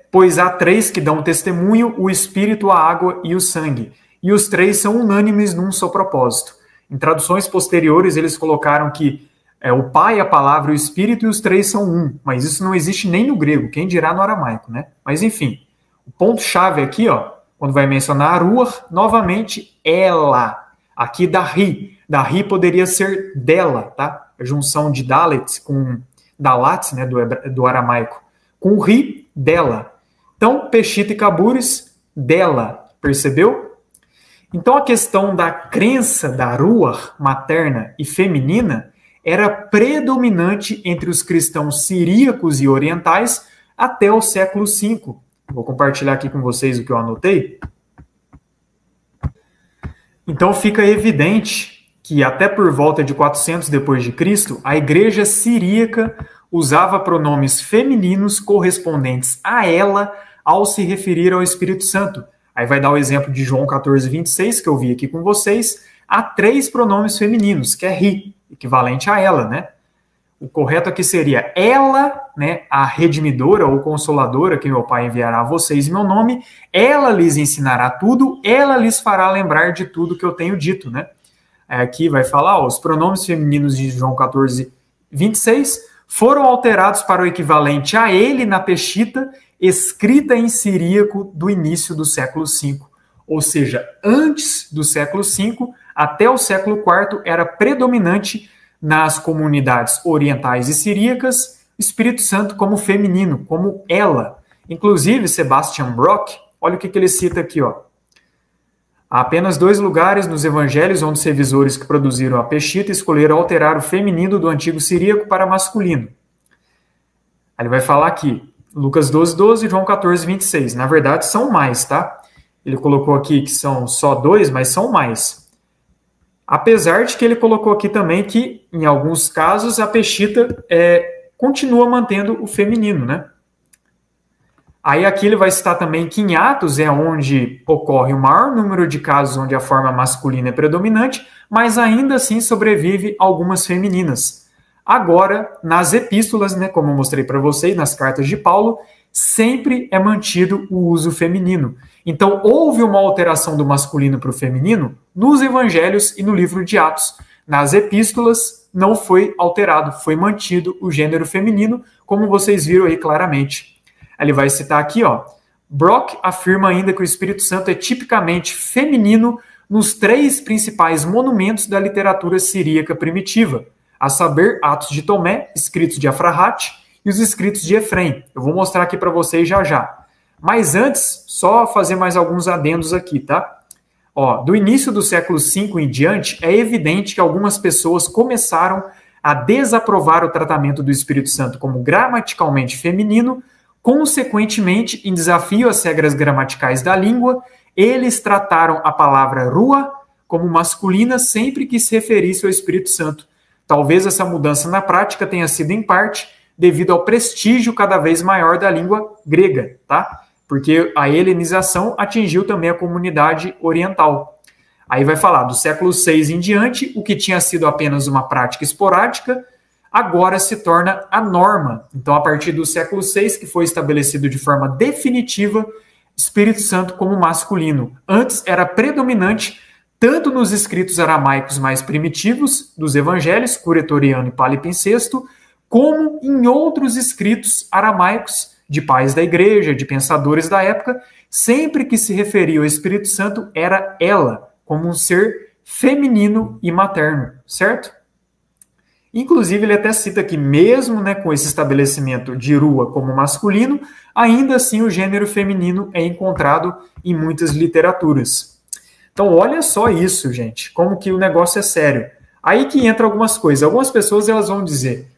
pois há três que dão testemunho, o Espírito, a água e o sangue. E os três são unânimes num só propósito. Em traduções posteriores, eles colocaram que o Pai, a Palavra e o Espírito, e os três são um. Mas isso não existe nem no grego, quem dirá no aramaico, né? Mas enfim, o ponto-chave aqui, ó, quando vai mencionar a Ruach, novamente, ela. Aqui da ri. Da ri poderia ser dela, tá? A junção de Dalet com Dalat, né, do aramaico, com o ri, dela. Então, Peshita e Cabures, dela, percebeu? Então, a questão da crença da Ruach materna e feminina era predominante entre os cristãos siríacos e orientais até o século V. Vou compartilhar aqui com vocês o que eu anotei. Então, fica evidente que até por volta de 400 depois de Cristo, a igreja siríaca usava pronomes femininos correspondentes a ela ao se referir ao Espírito Santo. Aí vai dar o exemplo de João 14:26, que eu vi aqui com vocês. Há 3 pronomes femininos, que é ri, equivalente a ela, né? O correto aqui seria ela, né, a redimidora ou consoladora, que meu Pai enviará a vocês em meu nome, ela lhes ensinará tudo, ela lhes fará lembrar de tudo que eu tenho dito, né? Aqui vai falar, ó, os pronomes femininos de João 14:26 foram alterados para o equivalente a ele na Peshita, escrita em siríaco do início do século V. Ou seja, antes do século V até o século IV era predominante nas comunidades orientais e siríacas Espírito Santo como feminino, como ela. Inclusive, Sebastian Brock, olha o que ele cita aqui, ó. Há apenas 2 lugares nos evangelhos onde os revisores que produziram a Peshita escolheram alterar o feminino do antigo siríaco para masculino. Aí ele vai falar aqui, Lucas 12:12 e João 14:26. Na verdade, são mais, tá? Ele colocou aqui que são só 2, mas são mais. Apesar de que ele colocou aqui também que, em alguns casos, a Peshita continua mantendo o feminino, né? Aí aqui ele vai citar também que em Atos é onde ocorre o maior número de casos onde a forma masculina é predominante, mas ainda assim sobrevive algumas femininas. Agora, nas epístolas, né, como eu mostrei para vocês, nas cartas de Paulo, sempre é mantido o uso feminino. Então, houve uma alteração do masculino para o feminino nos evangelhos e no livro de Atos. Nas epístolas, não foi alterado, foi mantido o gênero feminino, como vocês viram aí claramente. Ele vai citar aqui, ó, Brock afirma ainda que o Espírito Santo é tipicamente feminino nos 3 principais monumentos da literatura siríaca primitiva, a saber, Atos de Tomé, escritos de Afrahat, e os escritos de Efrem. Eu vou mostrar aqui para vocês já já. Mas antes, só fazer mais alguns adendos aqui, tá? Ó, do início do século V em diante, é evidente que algumas pessoas começaram a desaprovar o tratamento do Espírito Santo como gramaticalmente feminino. Consequentemente, em desafio às regras gramaticais da língua, eles trataram a palavra rua como masculina sempre que se referisse ao Espírito Santo. Talvez essa mudança na prática tenha sido, em parte, devido ao prestígio cada vez maior da língua grega, tá? Porque a helenização atingiu também a comunidade oriental. Aí vai falar do século VI em diante, o que tinha sido apenas uma prática esporádica, agora se torna a norma. Então, a partir do século VI, que foi estabelecido de forma definitiva, Espírito Santo como masculino. Antes era predominante tanto nos escritos aramaicos mais primitivos dos evangelhos, Curetoriano e Palimpsesto, como em outros escritos aramaicos de pais da igreja, de pensadores da época, sempre que se referia ao Espírito Santo, era ela, como um ser feminino e materno, certo? Inclusive, ele até cita que mesmo, né, com esse estabelecimento de Rua como masculino, ainda assim o gênero feminino é encontrado em muitas literaturas. Então, olha só isso, gente, como que o negócio é sério. Aí que entra algumas coisas. Algumas pessoas elas vão dizer,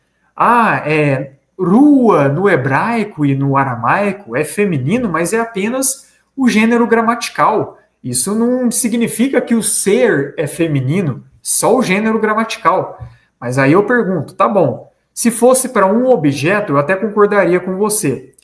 Rua no hebraico e no aramaico é feminino, mas é apenas o gênero gramatical. Isso não significa que o ser é feminino, só o gênero gramatical. Mas aí eu pergunto, tá bom, se fosse para um objeto, eu até concordaria com você.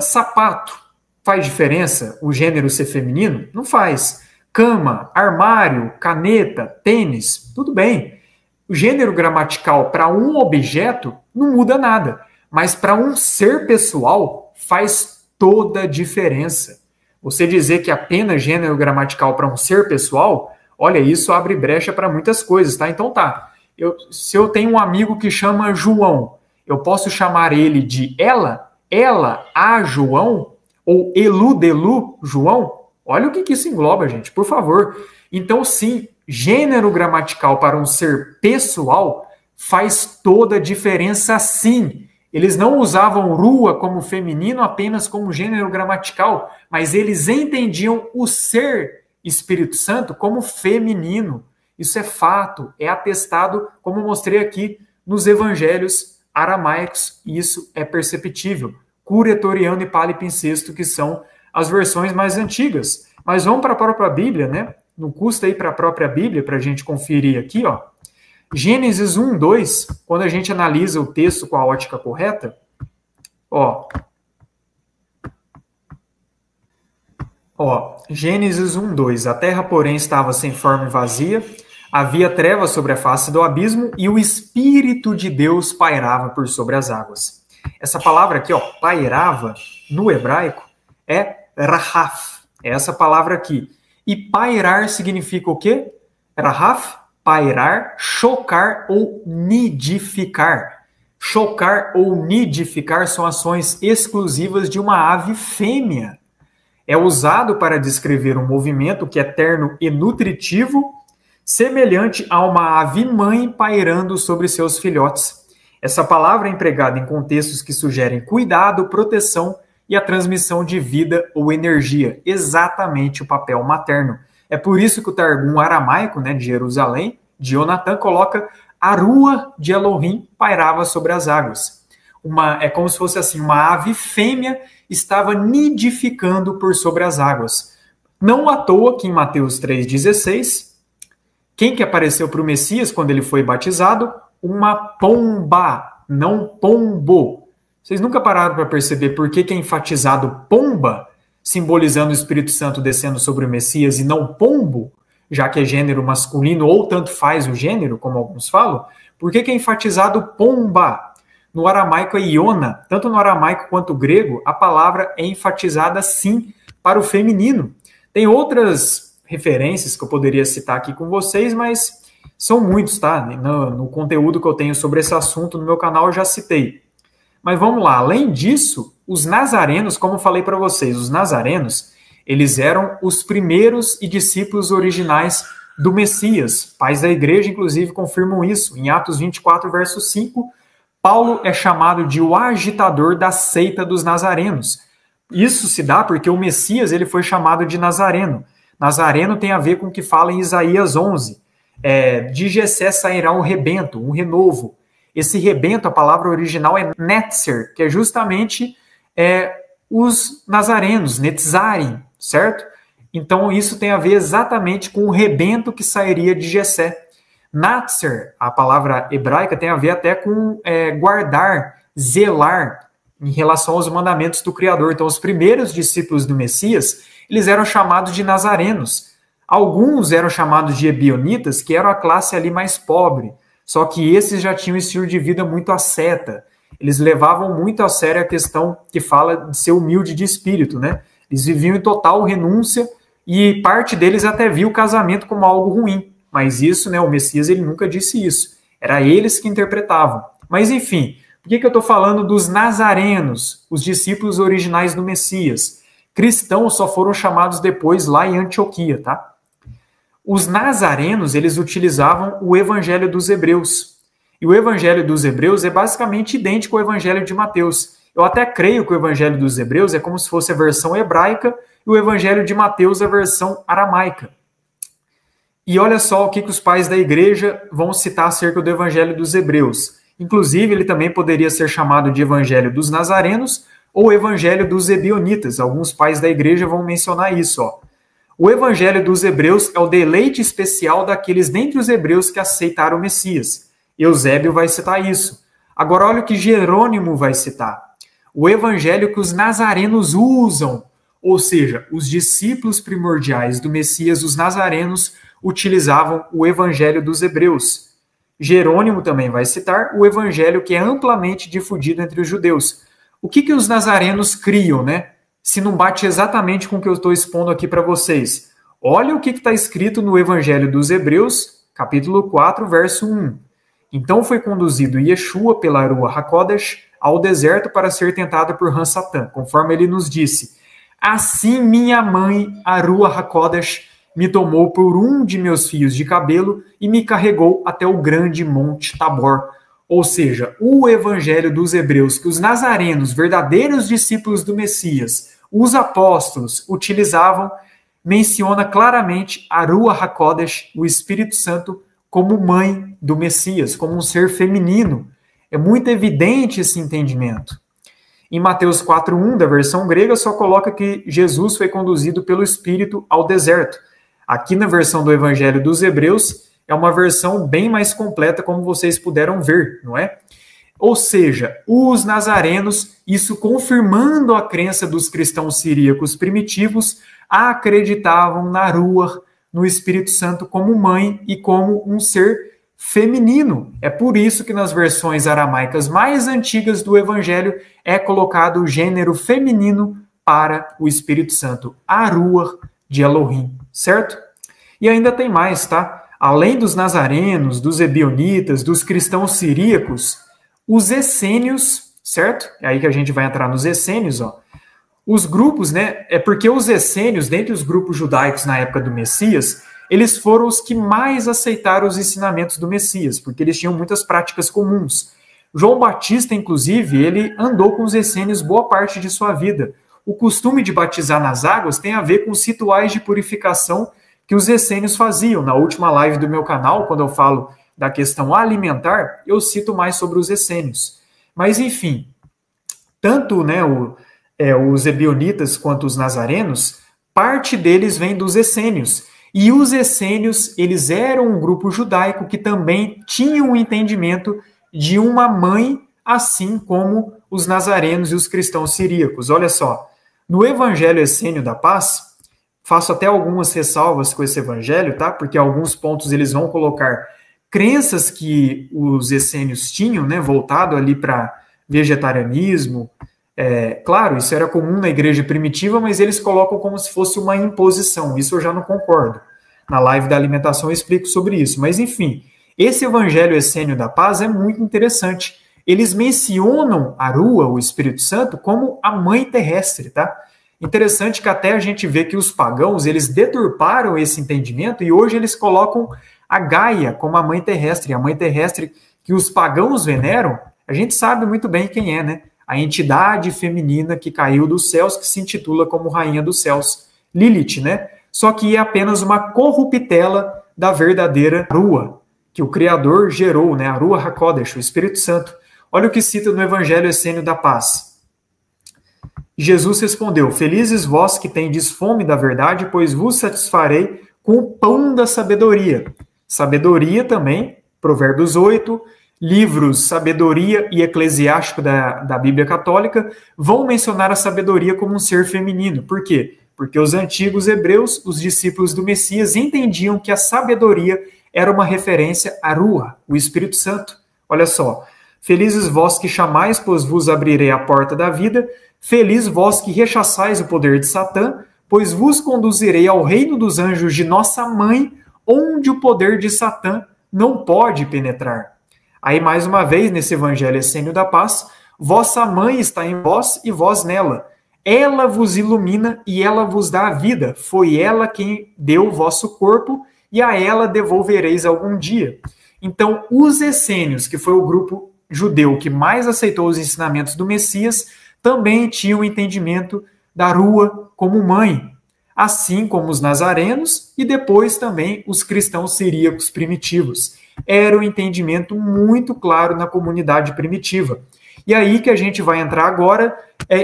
Sapato, faz diferença o gênero ser feminino? Não faz. Cama, armário, caneta, tênis, tudo bem. O gênero gramatical para um objeto não muda nada, mas para um ser pessoal faz toda a diferença. Você dizer que apenas gênero gramatical para um ser pessoal, olha, isso abre brecha para muitas coisas, tá? Então tá. Se eu tenho um amigo que chama João, eu posso chamar ele de ela, a João, ou Elu, Delu, João? Olha o que isso engloba, gente, por favor. Então, sim, gênero gramatical para um ser pessoal faz toda a diferença, sim. Eles não usavam Rua como feminino apenas como gênero gramatical, mas eles entendiam o ser Espírito Santo como feminino. Isso é fato, é atestado, como mostrei aqui nos evangelhos aramaicos, e isso é perceptível. Curetoriano e Palimpsesto, que são as versões mais antigas. Mas vamos para a própria Bíblia, né? Não custa ir para a própria Bíblia para a gente conferir aqui, ó. Gênesis 1, 2, quando a gente analisa o texto com a ótica correta, Gênesis 1, 2. A terra, porém, estava sem forma e vazia, havia trevas sobre a face do abismo e o Espírito de Deus pairava por sobre as águas. Essa palavra aqui, pairava, no hebraico, é rahaf. É essa palavra aqui. E pairar significa o quê? Rahaf, pairar, chocar ou nidificar. Chocar ou nidificar são ações exclusivas de uma ave fêmea. É usado para descrever um movimento que é terno e nutritivo, semelhante a uma ave mãe pairando sobre seus filhotes. Essa palavra é empregada em contextos que sugerem cuidado, proteção e a transmissão de vida ou energia, exatamente o papel materno. É por isso que o Targum aramaico, né, de Jerusalém, de Jonatã, coloca a rua de Elohim pairava sobre as águas. É como se fosse assim, uma ave fêmea estava nidificando por sobre as águas. Não à toa que em Mateus 3,16, quem que apareceu para o Messias quando ele foi batizado? Uma pomba, não pombo. Vocês nunca pararam para perceber por que é enfatizado pomba, simbolizando o Espírito Santo descendo sobre o Messias, e não pombo, já que é gênero masculino, ou tanto faz o gênero, como alguns falam? Por que é enfatizado pomba? No aramaico é iona, tanto no aramaico quanto no grego, a palavra é enfatizada sim para o feminino. Tem outras referências que eu poderia citar aqui com vocês, mas são muitos, tá? No conteúdo que eu tenho sobre esse assunto no meu canal eu já citei. Mas vamos lá, além disso, os nazarenos, como eu falei para vocês, os nazarenos, eles eram os primeiros e discípulos originais do Messias. Pais da igreja, inclusive, confirmam isso. Em Atos 24, verso 5, Paulo é chamado de o agitador da seita dos nazarenos. Isso se dá porque o Messias ele foi chamado de Nazareno. Nazareno tem a ver com o que fala em Isaías 11. De Jessé sairá um rebento, um renovo. Esse rebento, a palavra original é netzer, que é justamente os nazarenos, netzarim, certo? Então isso tem a ver exatamente com o rebento que sairia de Jessé. Natzer, a palavra hebraica, tem a ver até com guardar, zelar, em relação aos mandamentos do Criador. Então, os primeiros discípulos do Messias, eles eram chamados de nazarenos. Alguns eram chamados de ebionitas, que eram a classe ali mais pobre. Só que esses já tinham um estilo de vida muito asceta. Eles levavam muito a sério a questão que fala de ser humilde de espírito, né? Eles viviam em total renúncia e parte deles até via o casamento como algo ruim. Mas isso, né, o Messias, ele nunca disse isso. Era eles que interpretavam. Mas, enfim, por que eu estou falando dos nazarenos, os discípulos originais do Messias? Cristãos só foram chamados depois lá em Antioquia, tá? Os nazarenos, eles utilizavam o Evangelho dos Hebreus. E o Evangelho dos Hebreus é basicamente idêntico ao Evangelho de Mateus. Eu até creio que o Evangelho dos Hebreus é como se fosse a versão hebraica e o Evangelho de Mateus a versão aramaica. E olha só o que os pais da igreja vão citar acerca do Evangelho dos Hebreus. Inclusive, ele também poderia ser chamado de Evangelho dos Nazarenos ou Evangelho dos Ebionitas. Alguns pais da igreja vão mencionar isso, ó. O Evangelho dos Hebreus é o deleite especial daqueles dentre os hebreus que aceitaram o Messias. Eusébio vai citar isso. Agora, olha o que Jerônimo vai citar. O Evangelho que os nazarenos usam, ou seja, os discípulos primordiais do Messias, os nazarenos, utilizavam o Evangelho dos Hebreus. Jerônimo também vai citar o Evangelho que é amplamente difundido entre os judeus. O que os nazarenos criam, né? Se não bate exatamente com o que eu estou expondo aqui para vocês. Olha o que está escrito no Evangelho dos Hebreus, capítulo 4, verso 1. Então foi conduzido Yeshua pela Rua HaKodesh ao deserto para ser tentado por Han-Satã, conforme ele nos disse. Assim minha mãe, a Rua HaKodesh, me tomou por um de meus fios de cabelo e me carregou até o grande monte Tabor. Ou seja, o Evangelho dos Hebreus, que os nazarenos, verdadeiros discípulos do Messias, os apóstolos utilizavam, menciona claramente a Rua HaKodesh, o Espírito Santo, como mãe do Messias, como um ser feminino. É muito evidente esse entendimento. Em Mateus 4:1, da versão grega, só coloca que Jesus foi conduzido pelo Espírito ao deserto. Aqui na versão do Evangelho dos Hebreus, é uma versão bem mais completa, como vocês puderam ver, não é? Ou seja, os nazarenos, isso confirmando a crença dos cristãos siríacos primitivos, acreditavam na Ruach, no Espírito Santo, como mãe e como um ser feminino. É por isso que nas versões aramaicas mais antigas do Evangelho é colocado o gênero feminino para o Espírito Santo, a Ruach de Elohim, certo? E ainda tem mais, tá? Além dos nazarenos, dos ebionitas, dos cristãos siríacos, os essênios, certo? É aí que a gente vai entrar nos essênios, ó. Os grupos, né? É porque os essênios, dentre os grupos judaicos na época do Messias, eles foram os que mais aceitaram os ensinamentos do Messias, porque eles tinham muitas práticas comuns. João Batista, inclusive, ele andou com os essênios boa parte de sua vida. O costume de batizar nas águas tem a ver com os rituais de purificação que os essênios faziam. Na última live do meu canal, quando eu falo da questão alimentar, eu cito mais sobre os essênios. Mas, enfim, tanto né, os ebionitas quanto os nazarenos, parte deles vem dos essênios. E os essênios, eles eram um grupo judaico que também tinha um entendimento de uma mãe, assim como os nazarenos e os cristãos siríacos. Olha só, no Evangelho Essênio da Paz, faço até algumas ressalvas com esse evangelho, tá? Porque alguns pontos eles vão colocar crenças que os essênios tinham, né? Voltado ali para vegetarianismo. Claro, isso era comum na igreja primitiva, mas eles colocam como se fosse uma imposição. Isso eu já não concordo. Na live da alimentação eu explico sobre isso. Mas, enfim, esse evangelho essênio da paz é muito interessante. Eles mencionam a Rua, o Espírito Santo, como a mãe terrestre, tá? Interessante que até a gente vê que os pagãos, eles deturparam esse entendimento e hoje eles colocam a Gaia como a mãe terrestre. A mãe terrestre que os pagãos veneram, a gente sabe muito bem quem é, né? A entidade feminina que caiu dos céus, que se intitula como Rainha dos Céus, Lilith, né? Só que é apenas uma corruptela da verdadeira Rua, que o Criador gerou, né? A Rua HaKodesh, o Espírito Santo. Olha o que cita no Evangelho Essênio da Paz. Jesus respondeu: Felizes vós que tendes fome da verdade, pois vos satisfarei com o pão da sabedoria. Sabedoria também, Provérbios 8, livros Sabedoria e Eclesiástico da Bíblia Católica vão mencionar a sabedoria como um ser feminino. Por quê? Porque os antigos hebreus, os discípulos do Messias, entendiam que a sabedoria era uma referência a Rua, o Espírito Santo. Olha só, felizes vós que chamais, pois vos abrirei a porta da vida. Feliz vós que rechaçais o poder de Satã, pois vos conduzirei ao reino dos anjos de nossa mãe, onde o poder de Satã não pode penetrar. Aí, mais uma vez, nesse Evangelho Essênio da Paz, vossa mãe está em vós e vós nela. ela vos ilumina e ela vos dá a vida. Foi ela quem deu o vosso corpo e a ela devolvereis algum dia. Então, os essênios, que foi o grupo judeu que mais aceitou os ensinamentos do Messias, também tinham o entendimento da Rua como mãe, assim como os nazarenos e depois também os cristãos siríacos primitivos. Era um entendimento muito claro na comunidade primitiva. E aí que a gente vai entrar agora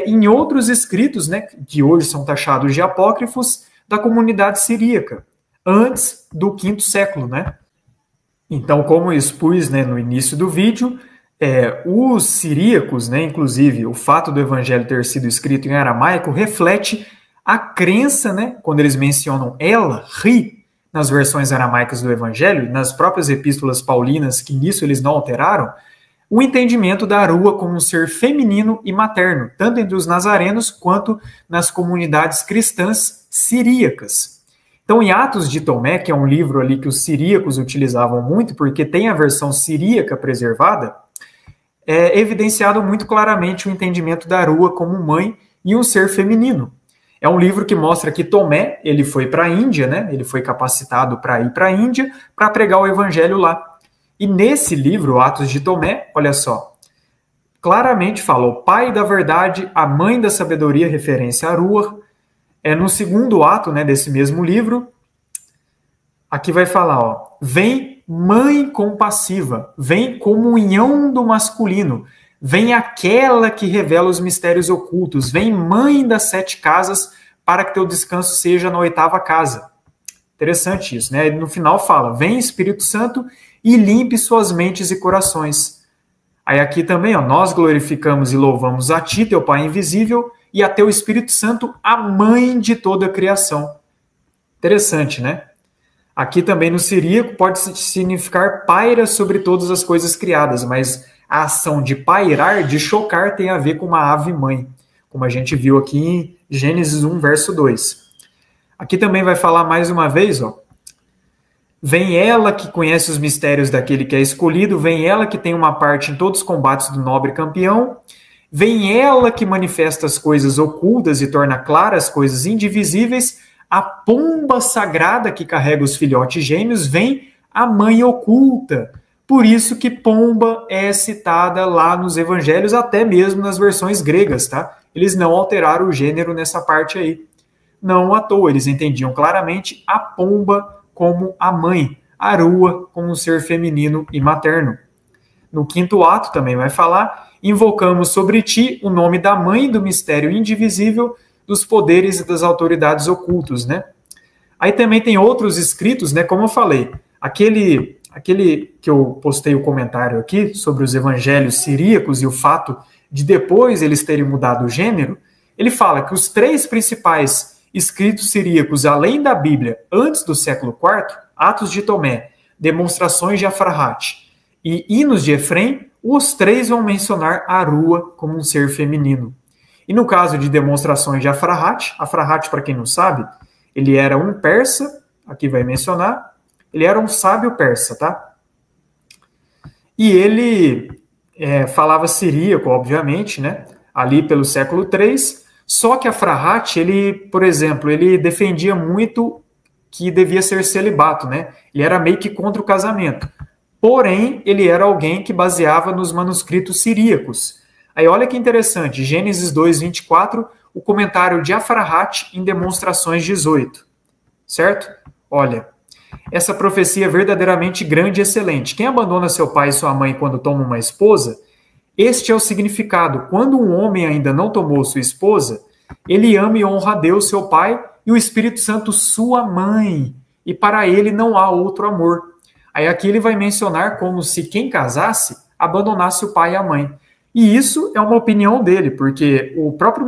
em outros escritos, né, que hoje são taxados de apócrifos, da comunidade siríaca, antes do V século, né? Então, como eu expus, né, no início do vídeo, os siríacos, né, inclusive o fato do evangelho ter sido escrito em aramaico, reflete a crença, né, quando eles mencionam ela, ri, nas versões aramaicas do evangelho, nas próprias epístolas paulinas, que nisso eles não alteraram, o entendimento da Arua como um ser feminino e materno, tanto entre os nazarenos quanto nas comunidades cristãs siríacas. Então, em Atos de Tomé, que é um livro ali que os siríacos utilizavam muito, porque tem a versão siríaca preservada, é evidenciado muito claramente o entendimento da Arua como mãe e um ser feminino. É um livro que mostra que Tomé, ele foi para a Índia, né? Ele foi capacitado para ir para a Índia para pregar o evangelho lá. E nesse livro, Atos de Tomé, olha só, claramente fala o pai da verdade, a mãe da sabedoria, referência a Arua. No segundo ato, né, desse mesmo livro, aqui vai falar, ó, vem mãe compassiva, vem comunhão do masculino, vem aquela que revela os mistérios ocultos, vem mãe das 7 casas, para que teu descanso seja na 8ª casa. Interessante isso, né? No final fala, vem Espírito Santo e limpe suas mentes e corações. Aí aqui também, ó, nós glorificamos e louvamos a ti, teu Pai invisível, e a teu Espírito Santo, a mãe de toda a criação. Interessante, né? Aqui também no siríaco pode significar paira sobre todas as coisas criadas, mas a ação de pairar, de chocar, tem a ver com uma ave-mãe, como a gente viu aqui em Gênesis 1, verso 2. Aqui também vai falar mais uma vez, ó, vem ela que conhece os mistérios daquele que é escolhido, vem ela que tem uma parte em todos os combates do nobre campeão, vem ela que manifesta as coisas ocultas e torna claras as coisas indivisíveis, a pomba sagrada que carrega os filhotes gêmeos, vem a mãe oculta. Por isso que pomba é citada lá nos evangelhos, até mesmo nas versões gregas, tá? Eles não alteraram o gênero nessa parte aí. Não à toa, eles entendiam claramente a pomba como a mãe, a Arua como um ser feminino e materno. No 5º ato também vai falar, invocamos sobre ti o nome da mãe do mistério indivisível, dos poderes e das autoridades ocultos, né? Aí também tem outros escritos, né? Como eu falei, aquele que eu postei o comentário aqui sobre os evangelhos siríacos e o fato de depois eles terem mudado o gênero, ele fala que os 3 principais escritos siríacos, além da Bíblia, antes do século IV, Atos de Tomé, Demonstrações de Afrahat e Hinos de Efrem, os 3 vão mencionar Arua como um ser feminino. E no caso de Demonstrações de Afrahat, para quem não sabe, ele era um persa, aqui vai mencionar, ele era um sábio persa, tá? E ele falava siríaco, obviamente, né? Ali pelo século III. Só que Afrahat, ele, por exemplo, ele defendia muito que devia ser celibato, né? Ele era meio que contra o casamento. Porém, ele era alguém que baseava nos manuscritos siríacos. Aí olha que interessante, Gênesis 2, 24, o comentário de Afrahat em Demonstrações 18. Certo? Olha, essa profecia é verdadeiramente grande e excelente. Quem abandona seu pai e sua mãe quando toma uma esposa, este é o significado. Quando um homem ainda não tomou sua esposa, ele ama e honra a Deus, seu pai, e o Espírito Santo, sua mãe. E para ele não há outro amor. Aí aqui ele vai mencionar como se quem casasse abandonasse o pai e a mãe. E isso é uma opinião dele, porque o próprio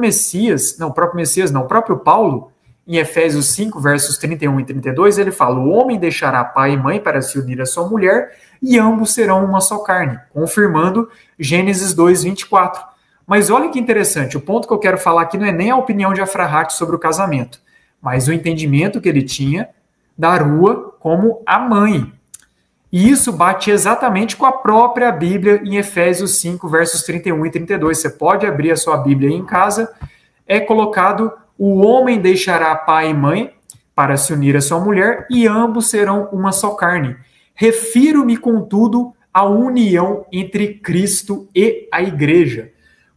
Paulo, em Efésios 5, versos 31 e 32, ele fala, o homem deixará pai e mãe para se unir à sua mulher, e ambos serão uma só carne, confirmando Gênesis 2, 24. Mas olha que interessante, o ponto que eu quero falar aqui não é nem a opinião de Afrahat sobre o casamento, mas o entendimento que ele tinha da Arua como a mãe. E isso bate exatamente com a própria Bíblia em Efésios 5, versos 31 e 32. Você pode abrir a sua Bíblia aí em casa, é colocado: o homem deixará pai e mãe para se unir a sua mulher, e ambos serão uma só carne. Refiro-me, contudo, à união entre Cristo e a igreja.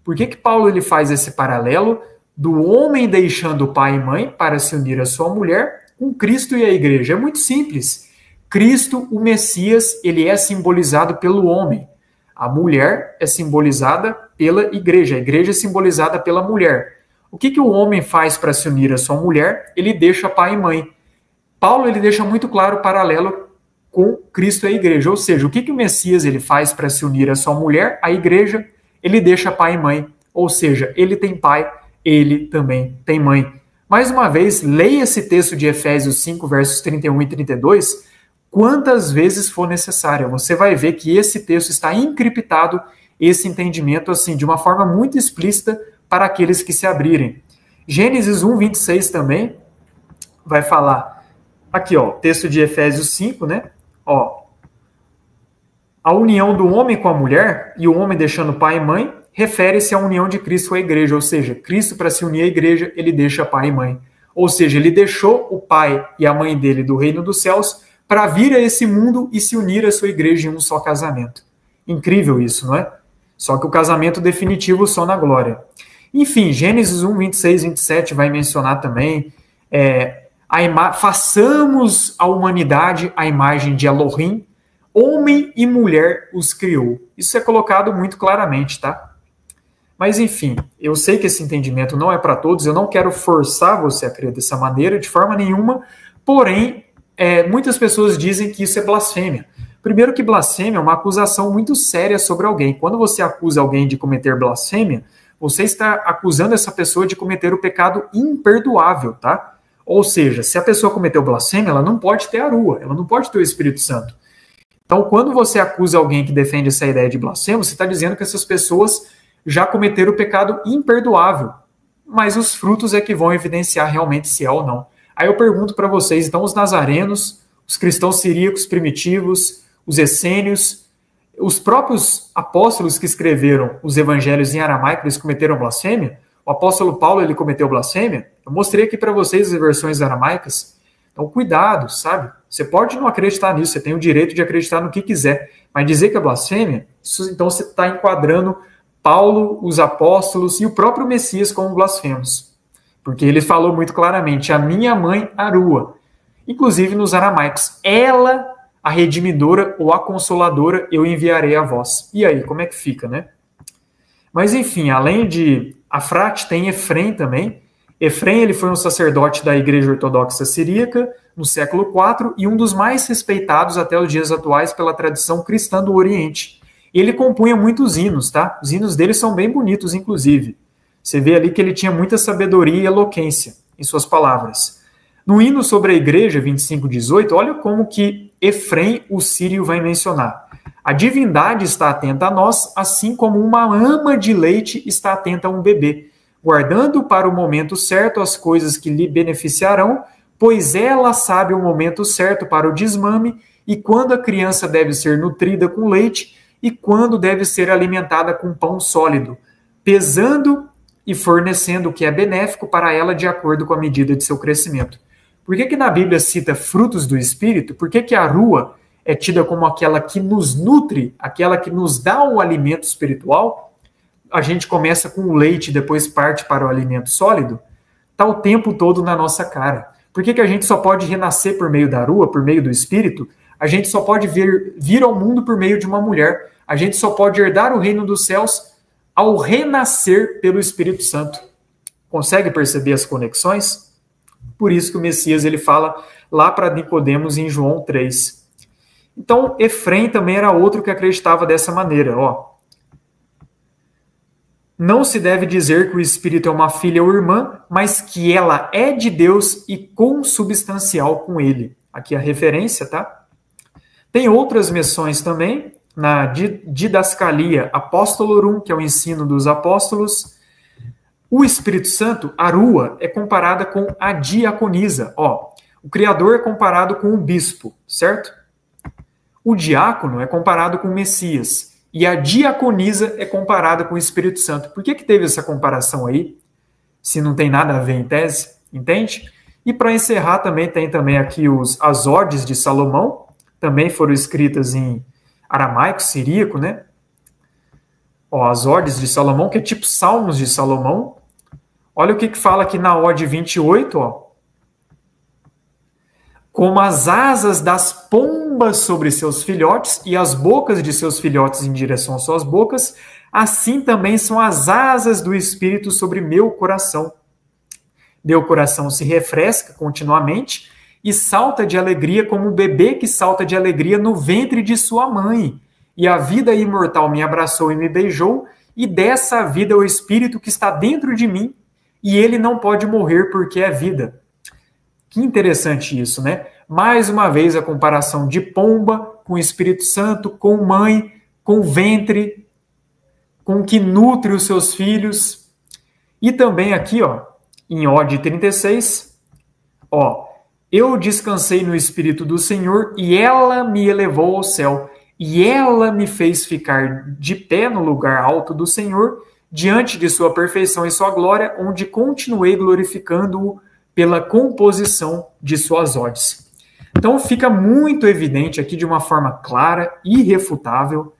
Por que Paulo ele faz esse paralelo do homem deixando pai e mãe para se unir à sua mulher com Cristo e a igreja? É muito simples. Cristo, o Messias, ele é simbolizado pelo homem. A mulher é simbolizada pela igreja. A igreja é simbolizada pela mulher. O que o homem faz para se unir à sua mulher? Ele deixa pai e mãe. Paulo ele deixa muito claro o paralelo com Cristo e a igreja. Ou seja, o que o Messias ele faz para se unir à sua mulher? A igreja, ele deixa pai e mãe. Ou seja, ele tem pai, ele também tem mãe. Mais uma vez, leia esse texto de Efésios 5, versos 31 e 32, quantas vezes for necessário. Você vai ver que esse texto está encriptado, esse entendimento, assim, de uma forma muito explícita para aqueles que se abrirem. Gênesis 1, 26 também vai falar, aqui ó, texto de Efésios 5, né? Ó, a união do homem com a mulher, e o homem deixando pai e mãe, refere-se à união de Cristo com a igreja, ou seja, Cristo para se unir à igreja, ele deixa pai e mãe. Ou seja, ele deixou o pai e a mãe dele do reino dos céus para vir a esse mundo e se unir à sua igreja em um só casamento. Incrível isso, não é? Só que o casamento definitivo só na glória. Enfim, Gênesis 1, 26, 27 vai mencionar também, façamos a humanidade à imagem de Elohim, homem e mulher os criou. Isso é colocado muito claramente, tá? Mas enfim, eu sei que esse entendimento não é para todos, eu não quero forçar você a crer dessa maneira, de forma nenhuma, porém, muitas pessoas dizem que isso é blasfêmia. Primeiro que blasfêmia é uma acusação muito séria sobre alguém. Quando você acusa alguém de cometer blasfêmia, você está acusando essa pessoa de cometer o pecado imperdoável, tá? Ou seja, se a pessoa cometeu blasfêmia, ela não pode ter a rua, ela não pode ter o Espírito Santo. Então, quando você acusa alguém que defende essa ideia de blasfêmia, você está dizendo que essas pessoas já cometeram o pecado imperdoável. Mas os frutos é que vão evidenciar realmente se é ou não. Aí eu pergunto para vocês, então, os nazarenos, os cristãos siríacos primitivos, os essênios, os próprios apóstolos que escreveram os evangelhos em aramaico, eles cometeram blasfêmia? O apóstolo Paulo, ele cometeu blasfêmia? Eu mostrei aqui para vocês as versões aramaicas. Então, cuidado, sabe? Você pode não acreditar nisso, você tem o direito de acreditar no que quiser, mas dizer que é blasfêmia, isso, então você está enquadrando Paulo, os apóstolos e o próprio Messias como blasfemos. Porque ele falou muito claramente, a minha mãe Arua, inclusive nos aramaicos, ela, a redimidora ou a consoladora, eu enviarei a vós. E aí, como é que fica, né? Mas enfim, além de Afrate, tem Efrem também. Efrem, ele foi um sacerdote da Igreja Ortodoxa Siríaca no século IV e um dos mais respeitados até os dias atuais pela tradição cristã do Oriente. Ele compunha muitos hinos, tá? Os hinos dele são bem bonitos, inclusive. Você vê ali que ele tinha muita sabedoria e eloquência em suas palavras. No hino sobre a igreja, 25:18, olha como que Efrem, o sírio, vai mencionar. A divindade está atenta a nós, assim como uma ama de leite está atenta a um bebê, guardando para o momento certo as coisas que lhe beneficiarão, pois ela sabe o momento certo para o desmame e quando a criança deve ser nutrida com leite e quando deve ser alimentada com pão sólido, pesando e fornecendo o que é benéfico para ela de acordo com a medida de seu crescimento. Por que na Bíblia cita frutos do Espírito? Por que a rua é tida como aquela que nos nutre, aquela que nos dá o alimento espiritual? A gente começa com o leite e depois parte para o alimento sólido? Está o tempo todo na nossa cara. Por que a gente só pode renascer por meio da rua, por meio do Espírito? A gente só pode vir ao mundo por meio de uma mulher. A gente só pode herdar o reino dos céus ao renascer pelo Espírito Santo. Consegue perceber as conexões? Por isso que o Messias ele fala lá para Nicodemos em João 3. Então, Efrem também era outro que acreditava dessa maneira. Ó. Não se deve dizer que o Espírito é uma filha ou irmã, mas que ela é de Deus e consubstancial com ele. Aqui a referência, tá? Tem outras menções também, na Didascalia Apostolorum, que é o ensino dos apóstolos. O Espírito Santo, a rua, é comparada com a diaconisa. Ó, o Criador é comparado com o bispo, certo? O diácono é comparado com o Messias. E a diaconisa é comparada com o Espírito Santo. Por que teve essa comparação aí? se não tem nada a ver em tese, entende? E para encerrar também tem também aqui as Odes de Salomão, também foram escritas em aramaico, siríaco, né? Ó, as Odes de Salomão, que é tipo Salmos de Salomão. Olha o que fala aqui na Ode 28, ó. Como as asas das pombas sobre seus filhotes e as bocas de seus filhotes em direção às suas bocas, assim também são as asas do Espírito sobre meu coração. Meu coração se refresca continuamente e salta de alegria como o bebê que salta de alegria no ventre de sua mãe. E a vida imortal me abraçou e me beijou, e dessa vida é o Espírito que está dentro de mim, e ele não pode morrer porque é vida. Que interessante isso, né? Mais uma vez a comparação de pomba com o Espírito Santo, com mãe, com ventre, com o que nutre os seus filhos. E também aqui, ó, em Ode 36, ó, eu descansei no Espírito do Senhor e ela me elevou ao céu, e ela me fez ficar de pé no lugar alto do Senhor, diante de sua perfeição e sua glória, onde continuei glorificando-o pela composição de suas odes. Então fica muito evidente aqui de uma forma clara e irrefutável,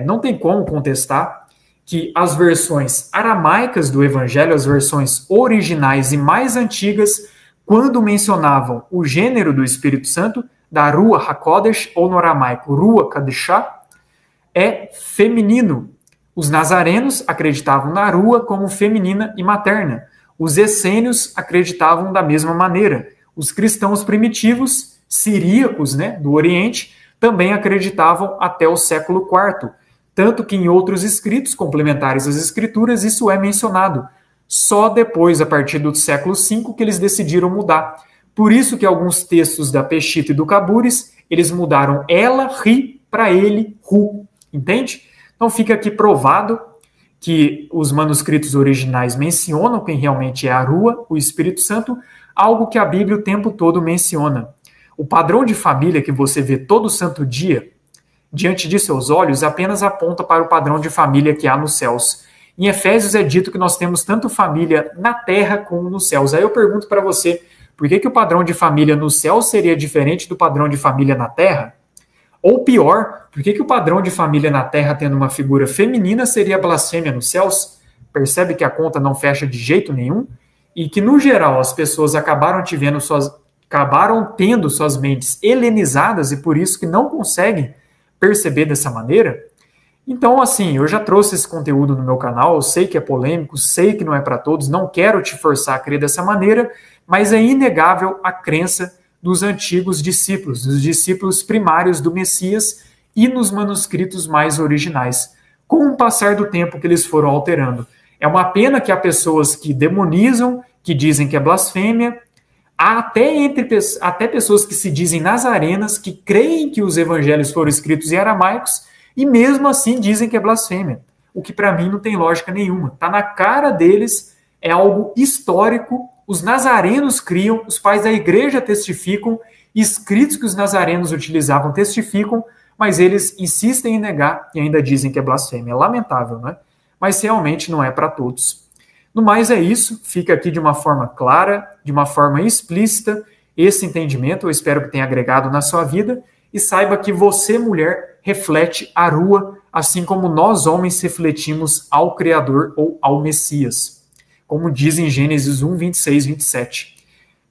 não tem como contestar, que as versões aramaicas do Evangelho, as versões originais e mais antigas, quando mencionavam o gênero do Espírito Santo, da Ruach HaKodesh, ou no aramaico Ruach Kadeshah, é feminino. Os nazarenos acreditavam na Ruach como feminina e materna. Os essênios acreditavam da mesma maneira. Os cristãos primitivos, siríacos, né, do Oriente, também acreditavam até o século IV. Tanto que em outros escritos complementares às Escrituras isso é mencionado. Só depois, a partir do século V, que eles decidiram mudar. Por isso que alguns textos da Peshita e do Cabures, eles mudaram ela, ri, para ele, ru. Entende? Então fica aqui provado que os manuscritos originais mencionam quem realmente é a Rua, o Espírito Santo, algo que a Bíblia o tempo todo menciona. O padrão de família que você vê todo santo dia, diante de seus olhos, apenas aponta para o padrão de família que há nos céus. Em Efésios é dito que nós temos tanto família na terra como nos céus. Aí eu pergunto para você, por que o padrão de família no céu seria diferente do padrão de família na terra? Ou pior, por que o padrão de família na terra tendo uma figura feminina seria blasfêmia nos céus? Percebe que a conta não fecha de jeito nenhum? E que, no geral, as pessoas acabaram tendo suas mentes helenizadas e por isso que não conseguem perceber dessa maneira? Então, assim, eu já trouxe esse conteúdo no meu canal, eu sei que é polêmico, sei que não é para todos, não quero te forçar a crer dessa maneira, mas é inegável a crença dos antigos discípulos, dos discípulos primários do Messias e nos manuscritos mais originais, com o passar do tempo que eles foram alterando. É uma pena que há pessoas que demonizam, que dizem que é blasfêmia, há até pessoas que se dizem nazarenas, que creem que os evangelhos foram escritos em aramaicos e mesmo assim dizem que é blasfêmia, o que para mim não tem lógica nenhuma. Está na cara deles, é algo histórico, os nazarenos criam, os pais da igreja testificam, escritos que os nazarenos utilizavam testificam, mas eles insistem em negar e ainda dizem que é blasfêmia. É lamentável, né? Mas realmente não é para todos. No mais é isso, fica aqui de uma forma clara, de uma forma explícita, esse entendimento, eu espero que tenha agregado na sua vida, e saiba que você, mulher, reflete a Rua, assim como nós, homens, refletimos ao Criador ou ao Messias. Como diz em Gênesis 1, 26, 27.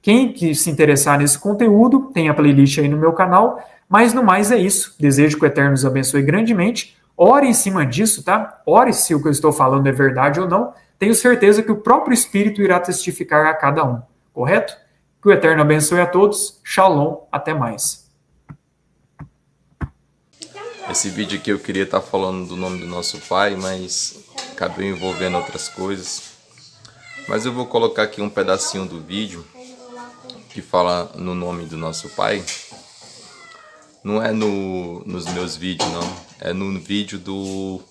Quem que se interessar nesse conteúdo, tem a playlist aí no meu canal, mas no mais é isso. Desejo que o Eterno os abençoe grandemente. Ore em cima disso, tá? Ore se o que eu estou falando é verdade ou não. Tenho certeza que o próprio Espírito irá testificar a cada um. Correto? Que o Eterno abençoe a todos. Shalom. Até mais. Esse vídeo aqui eu queria estar falando do nome do nosso Pai, mas acabei envolvendo outras coisas. Mas eu vou colocar aqui um pedacinho do vídeo que fala no nome do nosso Pai. Não é nos meus vídeos, não. É no vídeo do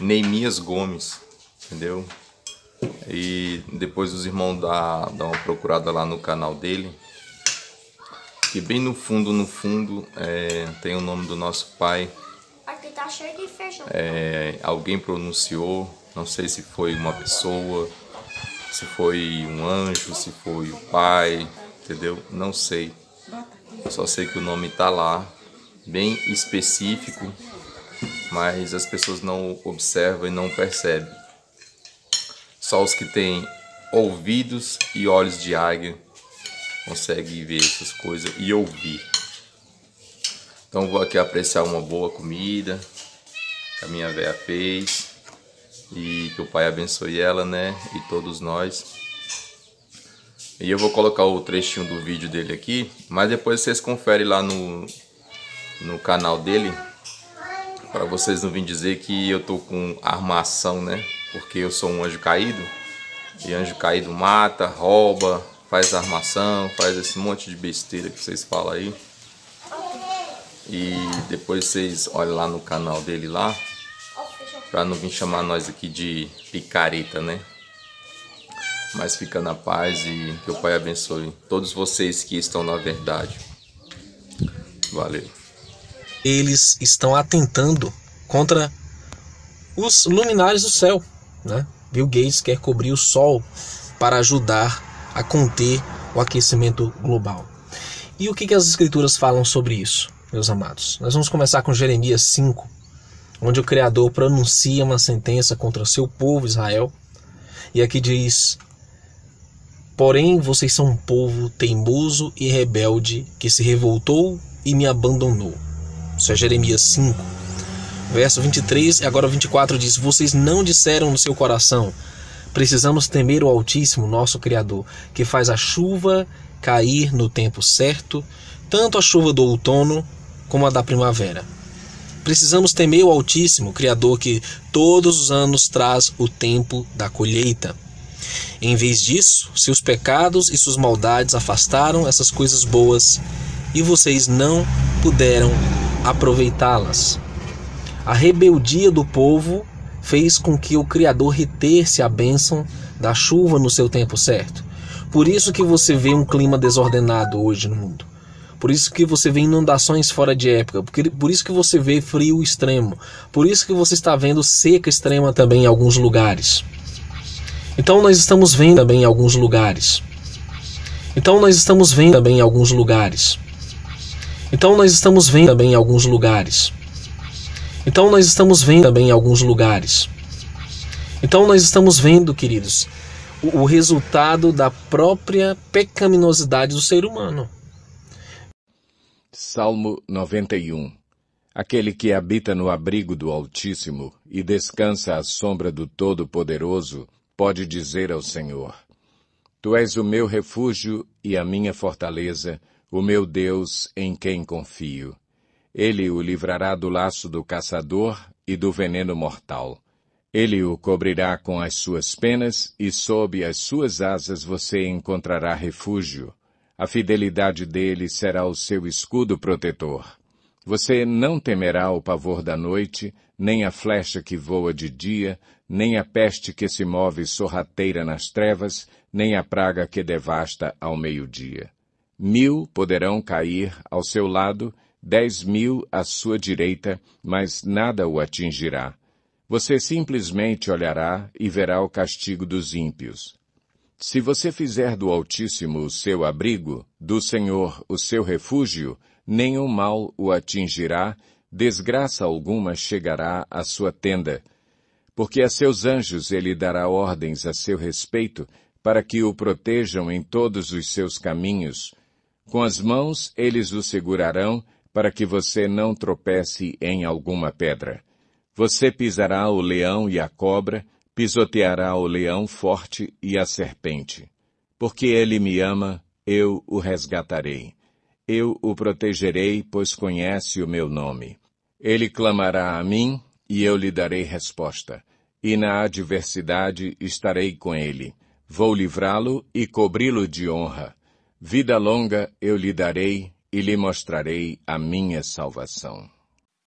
Neemias Gomes, entendeu? E depois os irmãos dão uma procurada lá no canal dele. Que bem no fundo, tem o nome do nosso Pai. Aqui tá cheio de feijão. Alguém pronunciou, não sei se foi uma pessoa, Se foi um anjo, se foi o pai, entendeu? Não sei. Só sei que o nome tá lá, bem específico, mas as pessoas não observam e não percebem. Só os que têm ouvidos e olhos de águia conseguem ver essas coisas e ouvir. Então vou aqui apreciar uma boa comida que a minha véia fez. E que o Pai abençoe ela, né? E todos nós. E eu vou colocar o trechinho do vídeo dele aqui, mas depois vocês conferem lá no canal dele, para vocês não virem dizer que eu tô com armação, né? Porque eu sou um anjo caído, e anjo caído mata, rouba, faz armação, faz esse monte de besteira que vocês falam aí. E depois vocês olhem lá no canal dele lá, para não vir chamar nós aqui de picareta, né? Mas fica na paz e que o Pai abençoe todos vocês que estão na verdade. Valeu. Eles estão atentando contra os luminares do céu, né? Bill Gates quer cobrir o sol para ajudar a conter o aquecimento global. E o que as escrituras falam sobre isso, meus amados? Nós vamos começar com Jeremias 5, onde o Criador pronuncia uma sentença contra o seu povo Israel. E aqui diz: porém vocês são um povo teimoso e rebelde, que se revoltou e me abandonou. Isso é Jeremias 5, verso 23 e agora 24 diz: vocês não disseram no seu coração, precisamos temer o Altíssimo, nosso Criador, que faz a chuva cair no tempo certo, tanto a chuva do outono como a da primavera. Precisamos temer o Altíssimo, Criador, que todos os anos traz o tempo da colheita. Em vez disso, seus pecados e suas maldades afastaram essas coisas boas e vocês não puderam aproveitá-las. A rebeldia do povo fez com que o Criador retesse a bênção da chuva no seu tempo certo. Por isso que você vê um clima desordenado hoje no mundo. Por isso que você vê inundações fora de época, por isso que você vê frio extremo, por isso que você está vendo seca extrema também em alguns lugares. Então nós estamos vendo também em alguns lugares. Então nós estamos vendo também em alguns lugares. Então nós estamos vendo também em alguns lugares. Então nós estamos vendo também em alguns lugares. Então nós estamos vendo, queridos, o resultado da própria pecaminosidade do ser humano. Salmo 91. Aquele que habita no abrigo do Altíssimo e descansa à sombra do Todo-Poderoso, pode dizer ao Senhor: Tu és o meu refúgio e a minha fortaleza, o meu Deus em quem confio. Ele o livrará do laço do caçador e do veneno mortal. Ele o cobrirá com as suas penas e sob as suas asas você encontrará refúgio. A fidelidade dele será o seu escudo protetor. Você não temerá o pavor da noite, nem a flecha que voa de dia, nem a peste que se move sorrateira nas trevas, nem a praga que devasta ao meio-dia. 1000 poderão cair ao seu lado, 10.000 à sua direita, mas nada o atingirá. Você simplesmente olhará e verá o castigo dos ímpios. Se você fizer do Altíssimo o seu abrigo, do Senhor o seu refúgio, nenhum mal o atingirá, desgraça alguma chegará à sua tenda. Porque a seus anjos ele dará ordens a seu respeito, para que o protejam em todos os seus caminhos. Com as mãos eles o segurarão, para que você não tropece em alguma pedra. Você pisará o leão e a cobra, pisoteará o leão forte e a serpente. Porque ele me ama, eu o resgatarei. Eu o protegerei, pois conhece o meu nome. Ele clamará a mim, e eu lhe darei resposta. E na adversidade estarei com ele. Vou livrá-lo e cobri-lo de honra. Vida longa eu lhe darei e lhe mostrarei a minha salvação.